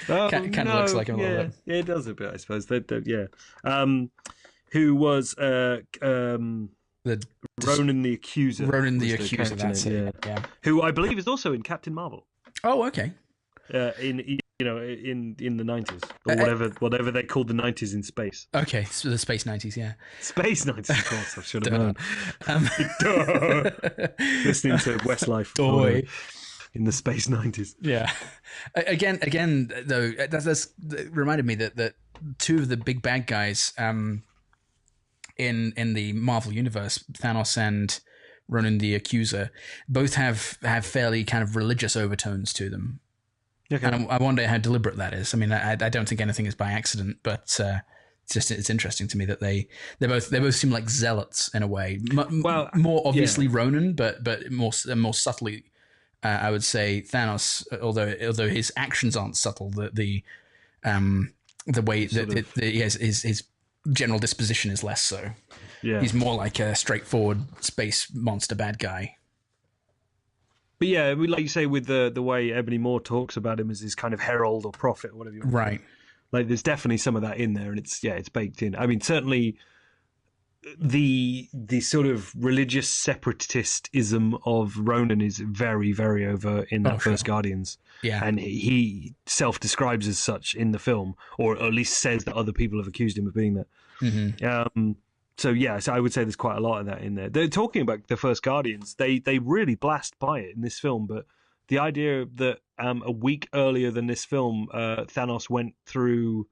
but kind of looks like him a little bit. Yeah, it does a bit, I suppose. Yeah. Who was Ronan the Accuser? Ronan the Accuser, that's it. Yeah. Who I believe is also in Captain Marvel. Oh, okay. In the 90s, or whatever they called the 90s in space. Okay, so the space 90s, yeah. Space 90s, of course. I should have known. Listening to Westlife in the space 90s. Yeah. Again, though, that's reminded me that two of the big bad guys in the Marvel universe, Thanos and Ronan the Accuser, both have fairly kind of religious overtones to them. Okay. And I wonder how deliberate that is. I mean, I don't think anything is by accident, but it's interesting to me that they both seem like zealots in a way. More obviously Ronan, but more subtly, I would say Thanos. Although his actions aren't subtle, the way that his general disposition is less so. Yeah, he's more like a straightforward space monster bad guy. But yeah, like you say, with the way Ebony Moore talks about him as his kind of herald or prophet, or whatever you want. Right. Like, there's definitely some of that in there, and it's baked in. I mean, certainly the sort of religious separatism of Ronan is very, very over in that first Guardians. Yeah. And he self-describes as such in the film, or at least says that other people have accused him of being that. Mm-hmm. So I would say there's quite a lot of that in there. They're talking about the first Guardians. They really blast by it in this film, but the idea that a week earlier than this film, Thanos went through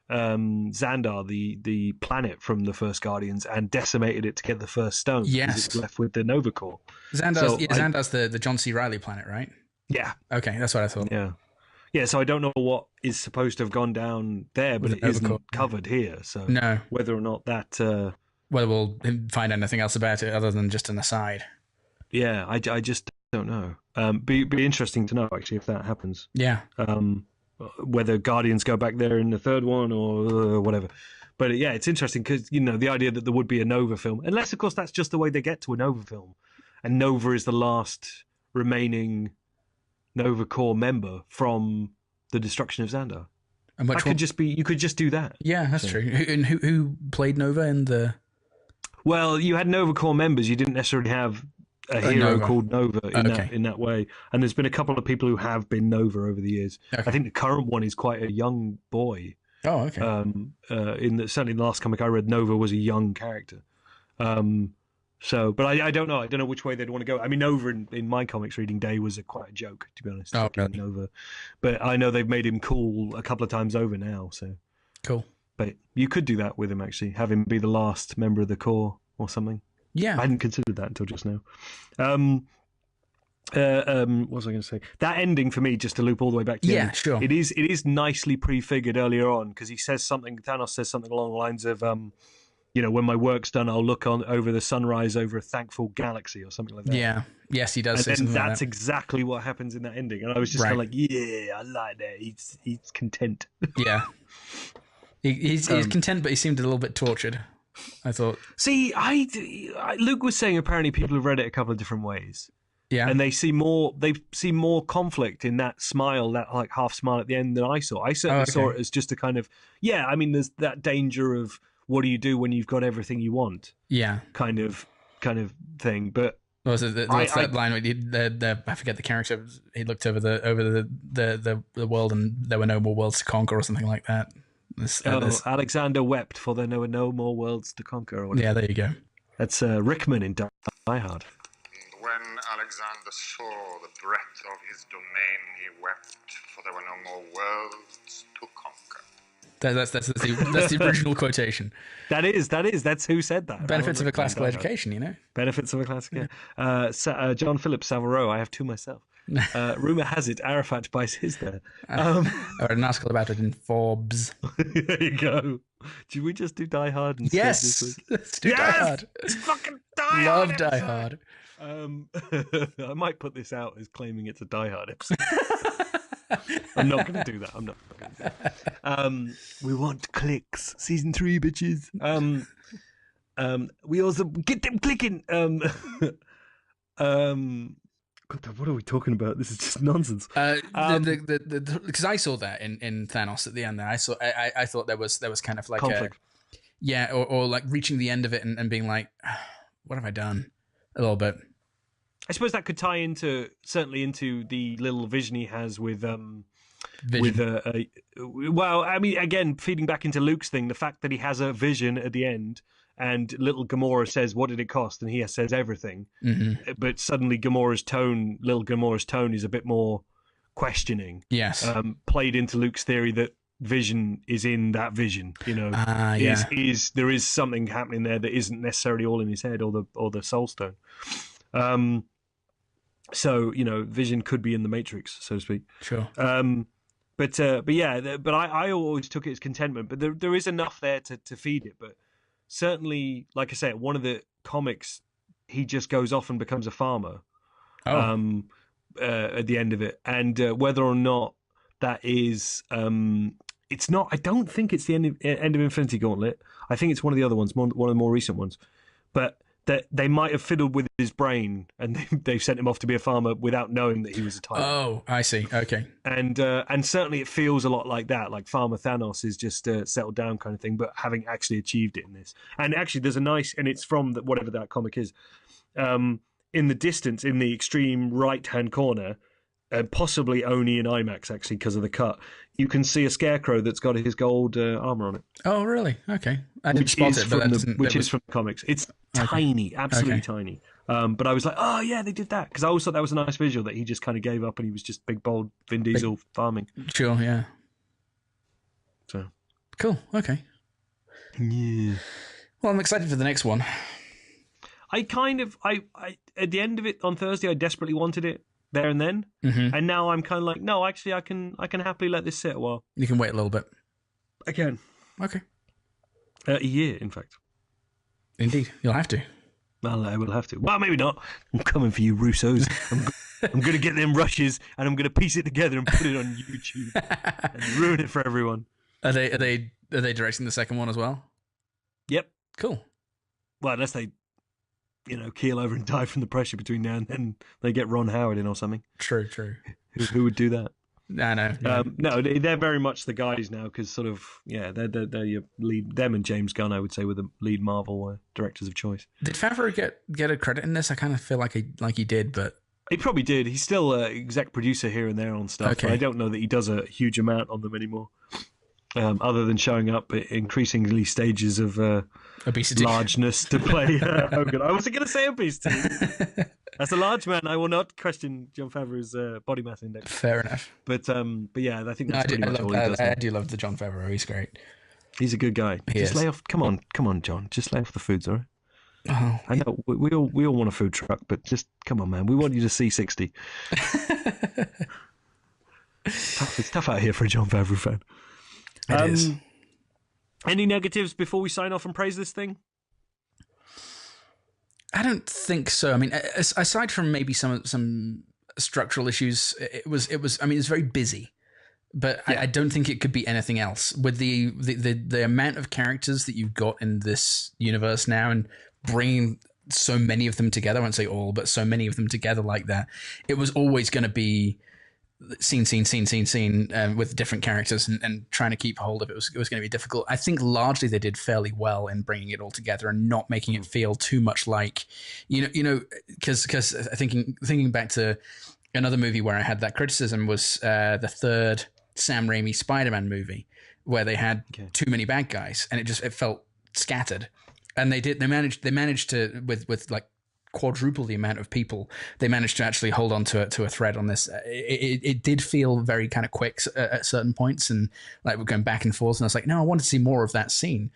Xandar, the planet from the first Guardians, and decimated it to get the first stone. Yes, it's left with the Nova Corps. Xandar's the John C. Reilly planet, right? Yeah. Okay, that's what I thought. Yeah. So I don't know what is supposed to have gone down there, but it isn't covered here. So no, whether or not that, whether we'll find anything else about it other than just an aside. Yeah, I just don't know. Be interesting to know actually if that happens. Yeah. Whether Guardians go back there in the third one or whatever. But yeah, it's interesting because, the idea that there would be a Nova film, unless, of course, that's just the way they get to a Nova film. And Nova is the last remaining Nova Corps member from the destruction of Xandar. And which could just be, you could just do that. Yeah, that's true. And who played Nova in the... Well, you had Nova Corps members. You didn't necessarily have a hero called Nova in that way. And there's been a couple of people who have been Nova over the years. Okay. I think the current one is quite a young boy. Oh, okay. Certainly in the last comic I read, Nova was a young character. But I don't know. I don't know which way they'd want to go. I mean, Nova in my comics reading day was quite a joke, to be honest. Oh, really? Nova. But I know they've made him cool a couple of times over now. So cool. But you could do that with him, actually. Have him be the last member of the Corps or something. Yeah. I hadn't considered that until just now. What was I going to say? That ending for me, just to loop all the way back to the end, sure. It is nicely prefigured earlier on because Thanos says something along the lines of, when my work's done, I'll look over the sunrise over a thankful galaxy or something like that. Yeah. Yes, he does. And that's exactly what happens in that ending. And I was just kind of like, yeah, I like that. He's content. Yeah. He's content, but he seemed a little bit tortured, I thought. See, Luke was saying apparently people have read it a couple of different ways. Yeah. And they see more conflict in that smile, that like half smile at the end than I saw. I certainly saw it as just a kind of, there's that danger of what do you do when you've got everything you want? Yeah. Kind of thing. But what's that line where I forget the character, he looked over the world and there were no more worlds to conquer or something like that. Alexander wept for there were no more worlds to conquer. Or whatever. Yeah, there you go. That's Rickman in Die Hard. When Alexander saw the breadth of his domain, he wept, for there were no more worlds to conquer. That's the original quotation. That is. That's who said that. Benefits of a classical education, Benefits of a classical. John Philip Savile. I have two myself. Rumor has it Arafat buys his there. I read an article about it in Forbes. There you go. Should we just do Die Hard instead this week? Let's do Die Hard. It's fucking Die Hard. Love Die Hard. I might put this out as claiming it's a Die Hard episode. I'm not going to do that. I'm not going to do that. We want clicks. Season 3, bitches. We also get them clicking. God, what are we talking about? This is just nonsense. Because I saw that in Thanos at the end there. I thought there was kind of like conflict. Or like reaching the end of it and being like, what have I done? A little bit. I suppose that could tie certainly into the little vision he has with well, I mean, again, feeding back into Luke's thing, the fact that he has a vision at the end and little Gamora says, what did it cost? And he says everything. Mm-hmm. But suddenly little Gamora's tone is a bit more questioning. Yes. Played into Luke's theory that vision is in that vision, there is something happening there that isn't necessarily all in his head or the soul stone. So, vision could be in the Matrix, so to speak. Sure. But I always took it as contentment, but there is enough there to feed it. But certainly, like I said, one of the comics, he just goes off and becomes a farmer. At the end of it. And whether or not that is, it's not, I don't think it's the end of Infinity Gauntlet. I think it's one of the other ones, one of the more recent ones. But that they might have fiddled with his brain and they've sent him off to be a farmer without knowing that he was a Titan. Oh, I see. Okay. And certainly it feels a lot like that, like Farmer Thanos is just settled down kind of thing, but having actually achieved it in this. And actually there's a nice, and it's from whatever that comic is, in the distance, in the extreme right-hand corner, possibly only in IMAX actually because of the cut, you can see a scarecrow that's got his gold armor on it. Oh, really? Okay. I didn't spot it, but which is from the comics. It's tiny, absolutely tiny. But I was like, oh yeah, they did that, because I always thought that was a nice visual that he just kind of gave up and he was just big bold Vin Diesel farming. Sure, yeah. So cool. Okay. Yeah. Well, I'm excited for the next one. I at the end of it on Thursday, I desperately wanted it there and then, and now I'm kind of like, no, actually, I can happily let this sit a while. You can wait a little bit. I can. Okay. A year, in fact. Indeed, you'll have to. Well, I will have to. Well, maybe not. I'm coming for you, Russos. I'm going to get them rushes, and I'm going to piece it together and put it on YouTube and ruin it for everyone. Are they directing the second one as well? Yep. Cool. Well, unless they, keel over and die from the pressure between now and then, they get Ron Howard in or something. True. Who would do that? I know. Yeah. No, they're very much the guys now, because sort of, they're your lead. Them and James Gunn, I would say, were the lead Marvel directors of choice. Did Favreau get a credit in this? I kind of feel like he did, but he probably did. He's still exec producer here and there on stuff. Okay. But I don't know that he does a huge amount on them anymore, other than showing up at increasingly stages of obesity, largeness to play Hogan. I wasn't going to say obesity. As a large man, I will not question Jon Favreau's body mass index. Fair enough. But yeah, I think that's pretty much all he does. I do love the Jon Favreau. He's great. He's a good guy. Just lay off. Come on, John. Just lay off the foods, all right? Oh, I know we all want a food truck, but just come on, man. We want you to see 60. It's tough out here for a Jon Favreau fan. It is. Any negatives before we sign off and praise this thing? I don't think so. I mean, aside from maybe some structural issues, it was. I mean, it's very busy, but I don't think it could be anything else. With the amount of characters that you've got in this universe now, and bringing so many of them together. I won't say all, but so many of them together like that. It was always going to be scene with different characters, and trying to keep hold of it was going to be difficult. I think largely they did fairly well in bringing it all together and not making it feel too much like, because thinking back to another movie where I had that criticism was the third Sam Raimi Spider-Man movie, where they had too many bad guys and it felt scattered. And they managed to with like quadruple the amount of people, they managed to actually hold on to a thread on this. It did feel very kind of quick at certain points, and like we're going back and forth. And I was like, no, I want to see more of that scene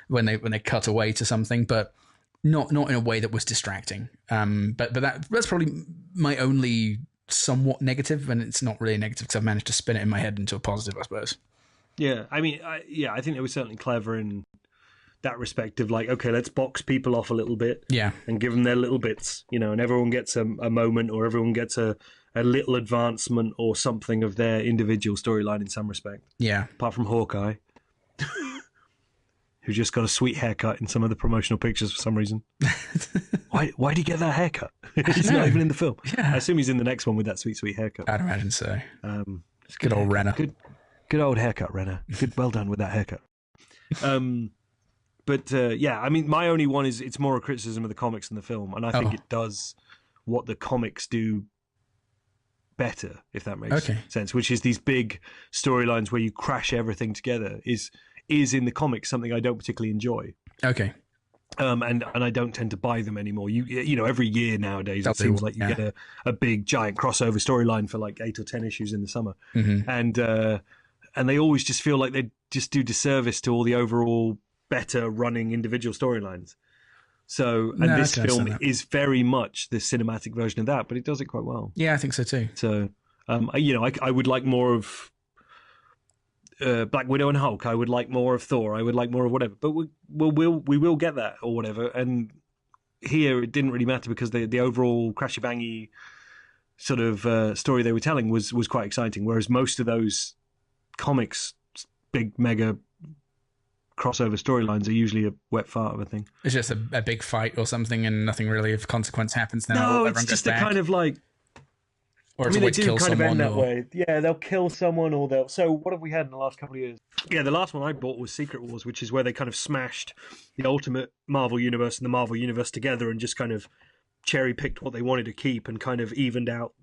when they cut away to something, but not in a way that was distracting. But that's probably my only somewhat negative, and it's not really a negative because I've managed to spin it in my head into a positive, I suppose. Yeah, I mean, I think it was certainly clever in that respect of like, okay, let's box people off a little bit, and give them their little bits, and everyone gets a moment, or everyone gets a little advancement or something of their individual storyline in some respect. Yeah, apart from Hawkeye, who just got a sweet haircut in some of the promotional pictures for some reason. Why did he get that haircut? He's not even in the film. Yeah. I assume he's in the next one with that sweet haircut. I'd imagine so. It's good old Renner. Good old haircut, Renner. Well done with that haircut. But yeah, I mean, my only one is it's more a criticism of the comics than the film, and I think it does what the comics do better, if that makes sense. Which is these big storylines where you crash everything together is in the comics something I don't particularly enjoy. Okay. And I don't tend to buy them anymore. You know, every year nowadays it seems like you get a big giant crossover storyline for like 8 or 10 issues in the summer, and they always just feel like they just do disservice to all the overall better running individual storylines. So, and this film is very much the cinematic version of that, but it does it quite well. Yeah, I think so too. So, you know, I would like more of Black Widow and Hulk. I would like more of Thor. I would like more of whatever. But we will get that or whatever. And here it didn't really matter because the overall crashy bangy sort of story they were telling was quite exciting. Whereas most of those comics, big mega crossover storylines, are usually a wet fart of a thing. It's just a big fight or something, and nothing really of consequence happens now. No, it's just a kind of like. Or it's a way to kill someone. End that way. Yeah, they'll kill someone, or they'll. So what have we had in the last couple of years? Yeah, the last one I bought was Secret Wars, which is where they kind of smashed the Ultimate Marvel Universe and the Marvel Universe together, and just kind of cherry picked what they wanted to keep and kind of evened out.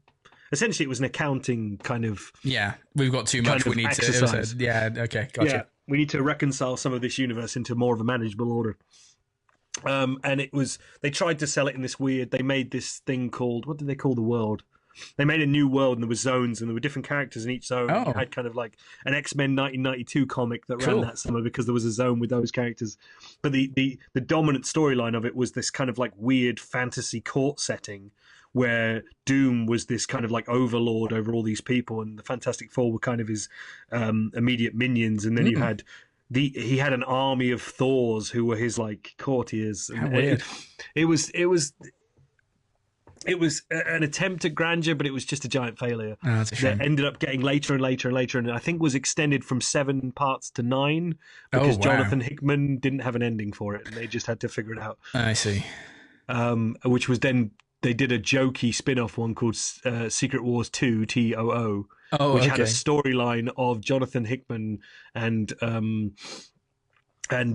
Essentially, it was an accounting kind of. Yeah, we've got too much. We need to. Yeah, okay, gotcha. Yeah, we need to reconcile some of this universe into more of a manageable order. And they tried to sell it in this weird. They made this thing called, what did they call the world? They made a new world, and there were zones, and there were different characters in each zone. Oh. You had kind of like an X-Men 1992 comic that Cool. ran that summer because there was a zone with those characters. But the dominant storyline of it was this kind of like weird fantasy court setting where Doom was this kind of like overlord over all these people, and the Fantastic Four were kind of his immediate minions, and then you had he had an army of Thors who were his like courtiers. How weird. It was an attempt at grandeur, but it was just a giant failure. Oh, that's a shame. That ended up getting later and later and later, and I think was extended from 7 parts to 9 because Jonathan Hickman didn't have an ending for it, and they just had to figure it out. I see. Which was then they did a jokey spin-off one called Secret Wars 2 TOO, which had a storyline of Jonathan Hickman and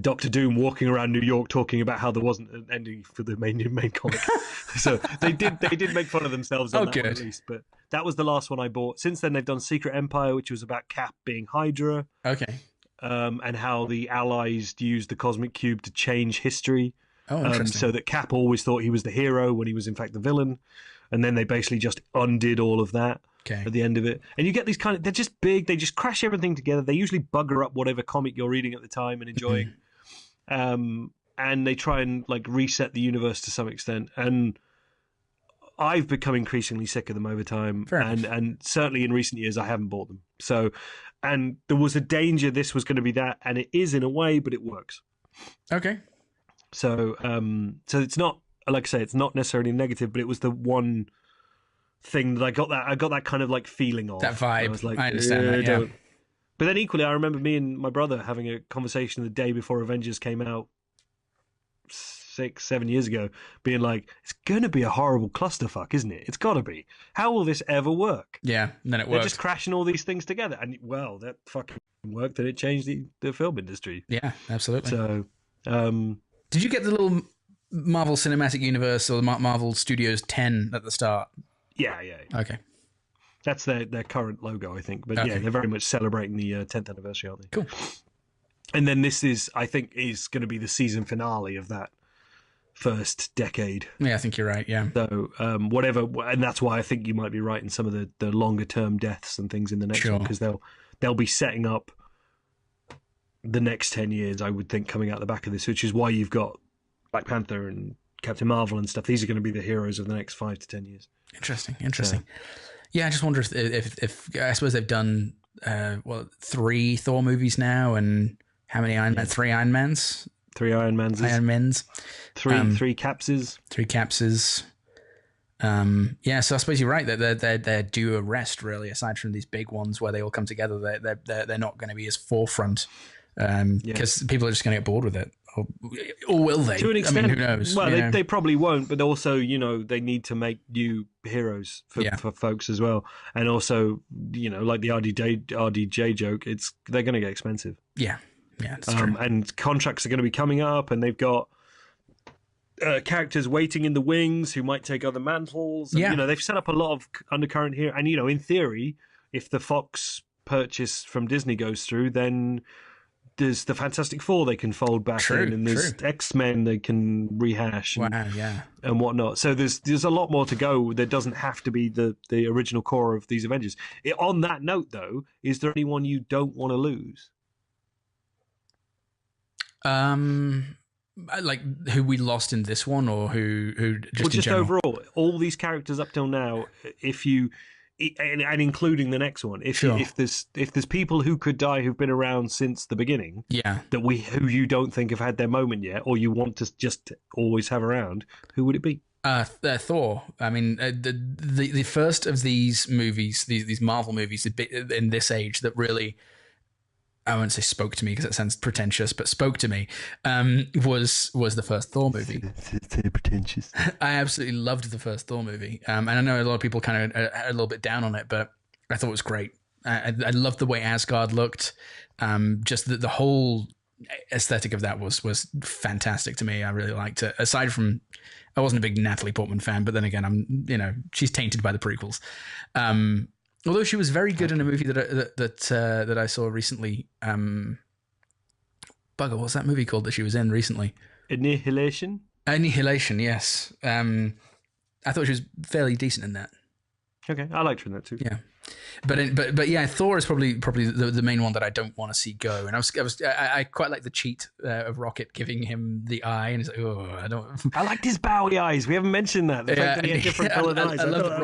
Doctor Doom walking around New York talking about how there wasn't an ending for the main comic. So they did make fun of themselves on that one at least. But that was the last one I bought. Since then, they've done Secret Empire, which was about Cap being Hydra. Okay. And how the Allies used the Cosmic Cube to change history. Oh, interesting. So that Cap always thought he was the hero when he was in fact the villain. And then they basically just undid all of that. At the end of it. And you get these they're just big, they just crash everything together. They usually bugger up whatever comic you're reading at the time and enjoying. And they try and like reset the universe to some extent. And I've become increasingly sick of them over time. And certainly in recent years, I haven't bought them. So, and there was a danger this was going to be that, and it is in a way, but it works. Okay. So, so it's not, like I say, it's not necessarily negative, but it was the one thing that I got that kind of like feeling of that vibe. I was like, I understand that. Yeah. But then equally, I remember me and my brother having a conversation the day before Avengers came out 6-7 years ago, being like, it's going to be a horrible clusterfuck, isn't it? It's got to be. How will this ever work? Yeah, and then it They're worked. just crashing all these things together, and well, that fucking worked, and it changed the film industry. Yeah, absolutely. So, did you get the little Marvel Cinematic Universe or the Marvel Studios 10 at the start? Yeah. Okay. That's their current logo, I think. But yeah, they're very much celebrating the 10th anniversary, aren't they? Cool. And then this is, I think, is going to be the season finale of that first decade. Yeah, I think you're right, yeah. So whatever, and that's why I think you might be right in some of the longer term deaths and things in the next one, because they'll be setting up the next 10 years, I would think, coming out the back of this, which is why you've got Black Panther and Captain Marvel and stuff. These are going to be the heroes of the next 5 to 10 years. Interesting. Yeah, I just wonder if I suppose they've done 3 Thor movies now, and how many Iron Man? 3 Iron Mans. 3 Iron Mans. 3 Capses. 3 Capses. Yeah, so I suppose you're right that they're due a rest, really. Aside from these big ones where they all come together, they're not going to be as forefront because people are just going to get bored with it. Or will they? To an extent, I mean, who knows? Well, they probably won't, but also, they need to make new heroes for folks as well. And also, like the RDJ joke, they're going to get expensive. Yeah, that's true. And contracts are going to be coming up, and they've got characters waiting in the wings who might take other mantles. And, they've set up a lot of undercurrent here. And, in theory, if the Fox purchase from Disney goes through, then there's the Fantastic Four they can fold back in, and there's X-Men they can rehash and whatnot. So there's a lot more to go. There doesn't have to be the original core of these Avengers. On that note, though, is there anyone you don't want to lose? Like who we lost in this one, or who just in general? Overall, all these characters up till now, if you and including the next one, if there's people who could die who've been around since the beginning, who you don't think have had their moment yet, or you want to just always have around, who would it be? Thor. I mean, the first of these movies, these Marvel movies in this age that really, I won't say spoke to me because it sounds pretentious, but spoke to me, was the first Thor movie. It's pretentious. I absolutely loved the first Thor movie. And I know a lot of people kind of are a little bit down on it, but I thought it was great. I loved the way Asgard looked. Just the whole aesthetic of that was fantastic to me. I really liked it. Aside from, I wasn't a big Natalie Portman fan, but then again, she's tainted by the prequels. Although she was very good in a movie that I saw recently, bugger, what's that movie called that she was in recently? Annihilation. Annihilation, yes. I thought she was fairly decent in that. Okay, I liked her in that too. Yeah, but yeah, Thor is probably the main one that I don't want to see go. And I quite like the cheat of Rocket giving him the eye, and he's like, oh, I don't. I liked his bowie eyes. We haven't mentioned that. The fact that he had different coloured eyes. I love that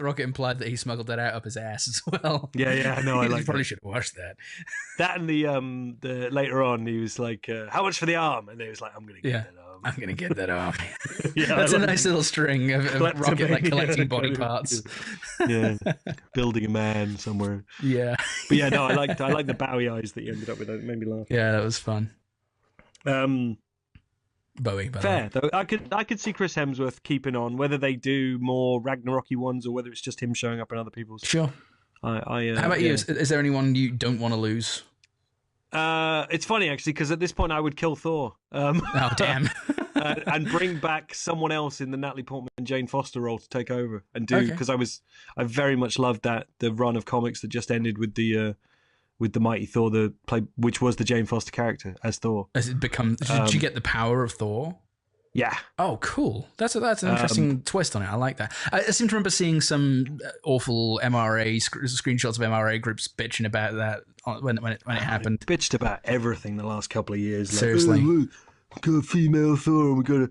Rocket implied that he smuggled that out up his ass as well. Yeah, I know. I like. Probably should have watched that. That and the later on, he was like, "How much for the arm?" And he was like, "I'm gonna get that arm. I'm gonna get that arm." Yeah, that's a nice little string of Rocket like collecting body parts. Yeah, building a man somewhere. Yeah, but yeah, no, I like the Bowie eyes that you ended up with. That made me laugh. Yeah, that was fun. Bowie. Fair though. I could see Chris Hemsworth keeping on, whether they do more Ragnarok-y ones or whether it's just him showing up in other people's. Sure. How about you? Is there anyone you don't want to lose? It's funny actually because at this point I would kill Thor. Oh damn! And bring back someone else in the Natalie Portman and Jane Foster role to take over and do because I very much loved the run of comics that just ended with the Mighty Thor, which was the Jane Foster character as Thor. Has it become? Did you get the power of Thor? Yeah. Oh, cool. That's an interesting twist on it. I like that. I seem to remember seeing some awful MRA screenshots of MRA groups bitching about that when it happened. Bitched about everything the last couple of years. Seriously. Like, we got a female Thor, and we got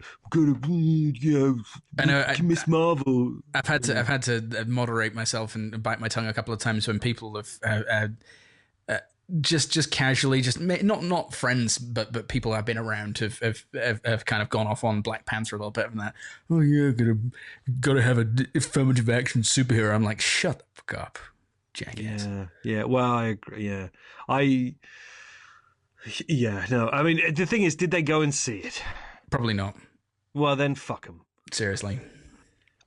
Miss Marvel. I've had to moderate myself and bite my tongue a couple of times when people have just casually, just not friends, but people I've been around have kind of gone off on Black Panther a little bit from that. Oh yeah, gotta have a affirmative action superhero. I'm like, shut the fuck up, jackass. Yeah. Well, I agree. Yeah, no. I mean, the thing is, did they go and see it? Probably not. Well, then fuck them. Seriously.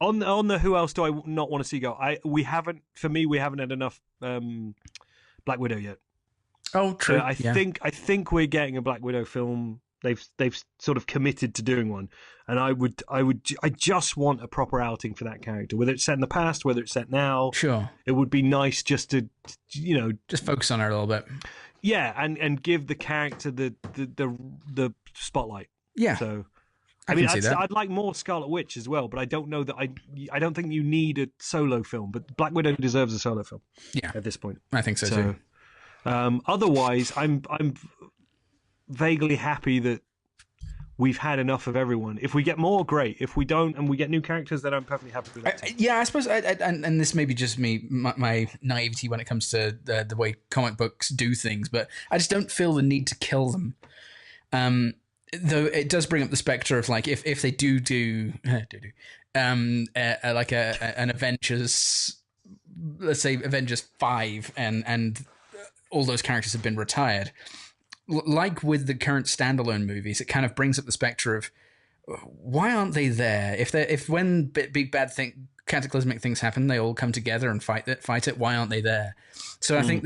On the who else do I not want to see go? We haven't had enough Black Widow yet. Oh, true. I think we're getting a Black Widow film. They've sort of committed to doing one, and I just want a proper outing for that character. Whether it's set in the past, whether it's set now, sure. It would be nice just to, just focus on her a little bit. Yeah, and give the character the spotlight. Yeah. So, I mean, I'd like more Scarlet Witch as well, but I don't know that I don't think you need a solo film. But Black Widow deserves a solo film. Yeah. At this point, I think so too. Otherwise, I'm vaguely happy that we've had enough of everyone. If we get more, great. If we don't, and we get new characters, then I'm perfectly happy with that. Yeah, I suppose, and this may be just me, my naivety when it comes to the way comic books do things, but I just don't feel the need to kill them. Though it does bring up the specter of like if they do like an Avengers, let's say Avengers 5, and all those characters have been retired. Like with the current standalone movies, it kind of brings up the specter of why aren't they there? If when big bad cataclysmic things happen, they all come together and fight it. Why aren't they there? So I think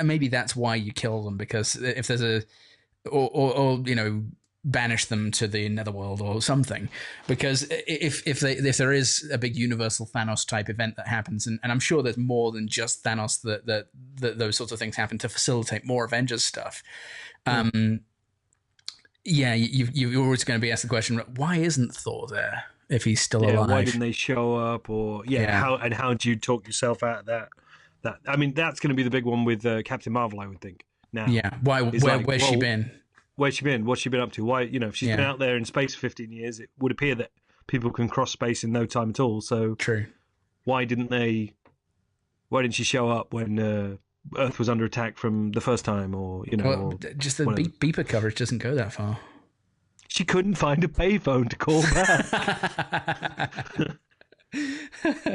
maybe that's why you kill them, because if there's or banish them to the netherworld or something, because if there is a big universal Thanos type event that happens, and I'm sure there's more than just Thanos that those sorts of things happen to facilitate more Avengers stuff. Yeah, you're always going to be asked the question, why isn't Thor there if he's still alive? Why didn't they show up? Or how do you talk yourself out of that? I mean, that's going to be the big one with Captain Marvel, I would think. Now, where's she been? Where's she been? What's she been up to? Why, if she's been out there in space for 15 years, it would appear that people can cross space in no time at all. So true. Why didn't she show up when Earth was under attack from the first time, or just the beeper coverage doesn't go that far. She couldn't find a payphone to call back.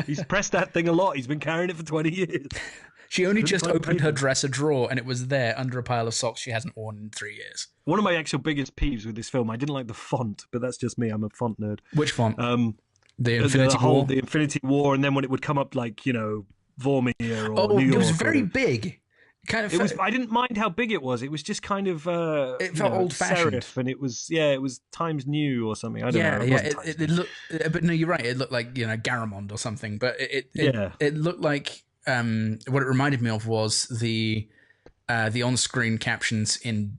He's pressed that thing a lot. He's been carrying it for 20 years. She only just opened her dresser drawer and it was there under a pile of socks she hasn't worn in 3 years. One of my actual biggest peeves with this film, I didn't like the font, but that's just me. I'm a font nerd. Which font? The Infinity War? The Infinity War, and then when it would come up like, Vormir or New York. It was very big. I didn't mind how big it was. It was just kind of it felt old-fashioned, serif, and it was Times New or something. I don't know. It looked, but no, you're right. It looked like Garamond or something. But it looked like what it reminded me of was the on-screen captions in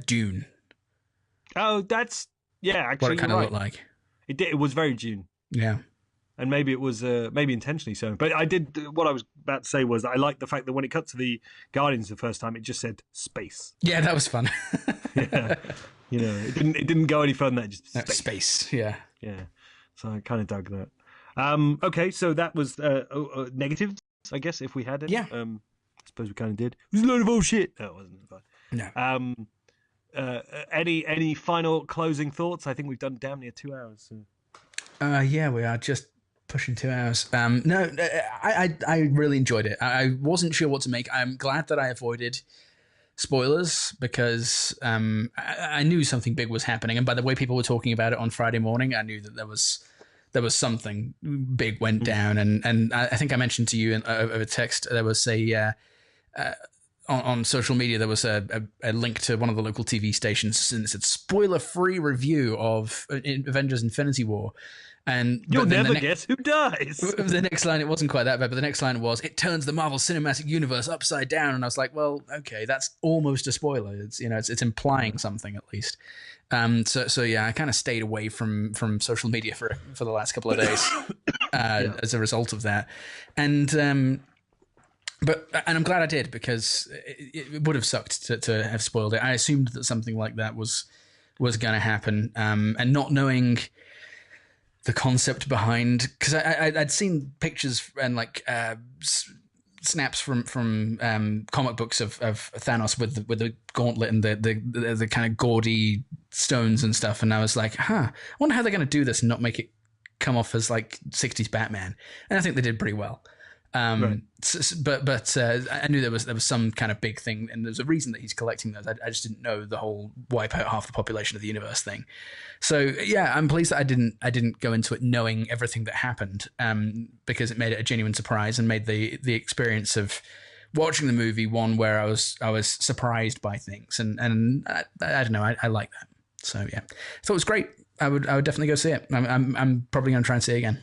Dune. Oh, that's actually What it kind of looked like. It did. It was very Dune. Yeah. And maybe it was maybe intentionally so. But I did. What I was about to say was I like the fact that when it cut to the Guardians the first time, it just said space. Yeah, that was fun. Yeah, it didn't go any further than that. Just space. Yeah. Yeah. So I kind of dug that. Okay, so that was negatives, I guess, if we had any. Yeah. I suppose we kind of did. It was a load of bullshit. No, it wasn't. But, no. Any final closing thoughts? I think we've done damn near 2 hours. So. Yeah, we are just pushing 2 hours. No, I really enjoyed it. I wasn't sure what to make. I'm glad that I avoided spoilers because I knew something big was happening, and by the way people were talking about it on Friday morning, I knew that there was something big went down. And I think I mentioned to you over text, there was on social media, there was a link to one of the local TV stations, and it said spoiler-free review of Avengers Infinity War. And you'll never guess who dies. The next line, it wasn't quite that bad, but the next line was, it turns the Marvel Cinematic Universe upside down. And I was like, well, okay, that's almost a spoiler. It's it's implying something at least. So yeah, I kind of stayed away from social media for the last couple of days as a result of that. And I'm glad I did, because it would have sucked to have spoiled it. I assumed that something like that was going to happen, and not knowing the concept behind, because I'd seen pictures and snaps from comic books of Thanos with the gauntlet and the kind of gaudy stones and stuff, and I was like, I wonder how they're going to do this and not make it come off as like 60s Batman, and I think they did pretty well. Right. But I knew there was some kind of big thing, and there's a reason that he's collecting those. I just didn't know the whole wipe out half the population of the universe thing. So yeah, I'm pleased that I didn't go into it knowing everything that happened, because it made it a genuine surprise and made the experience of watching the movie one where I was surprised by things, and I don't know, I like that. So yeah, so it was great. I would definitely go see it. I'm probably going to try and see it again.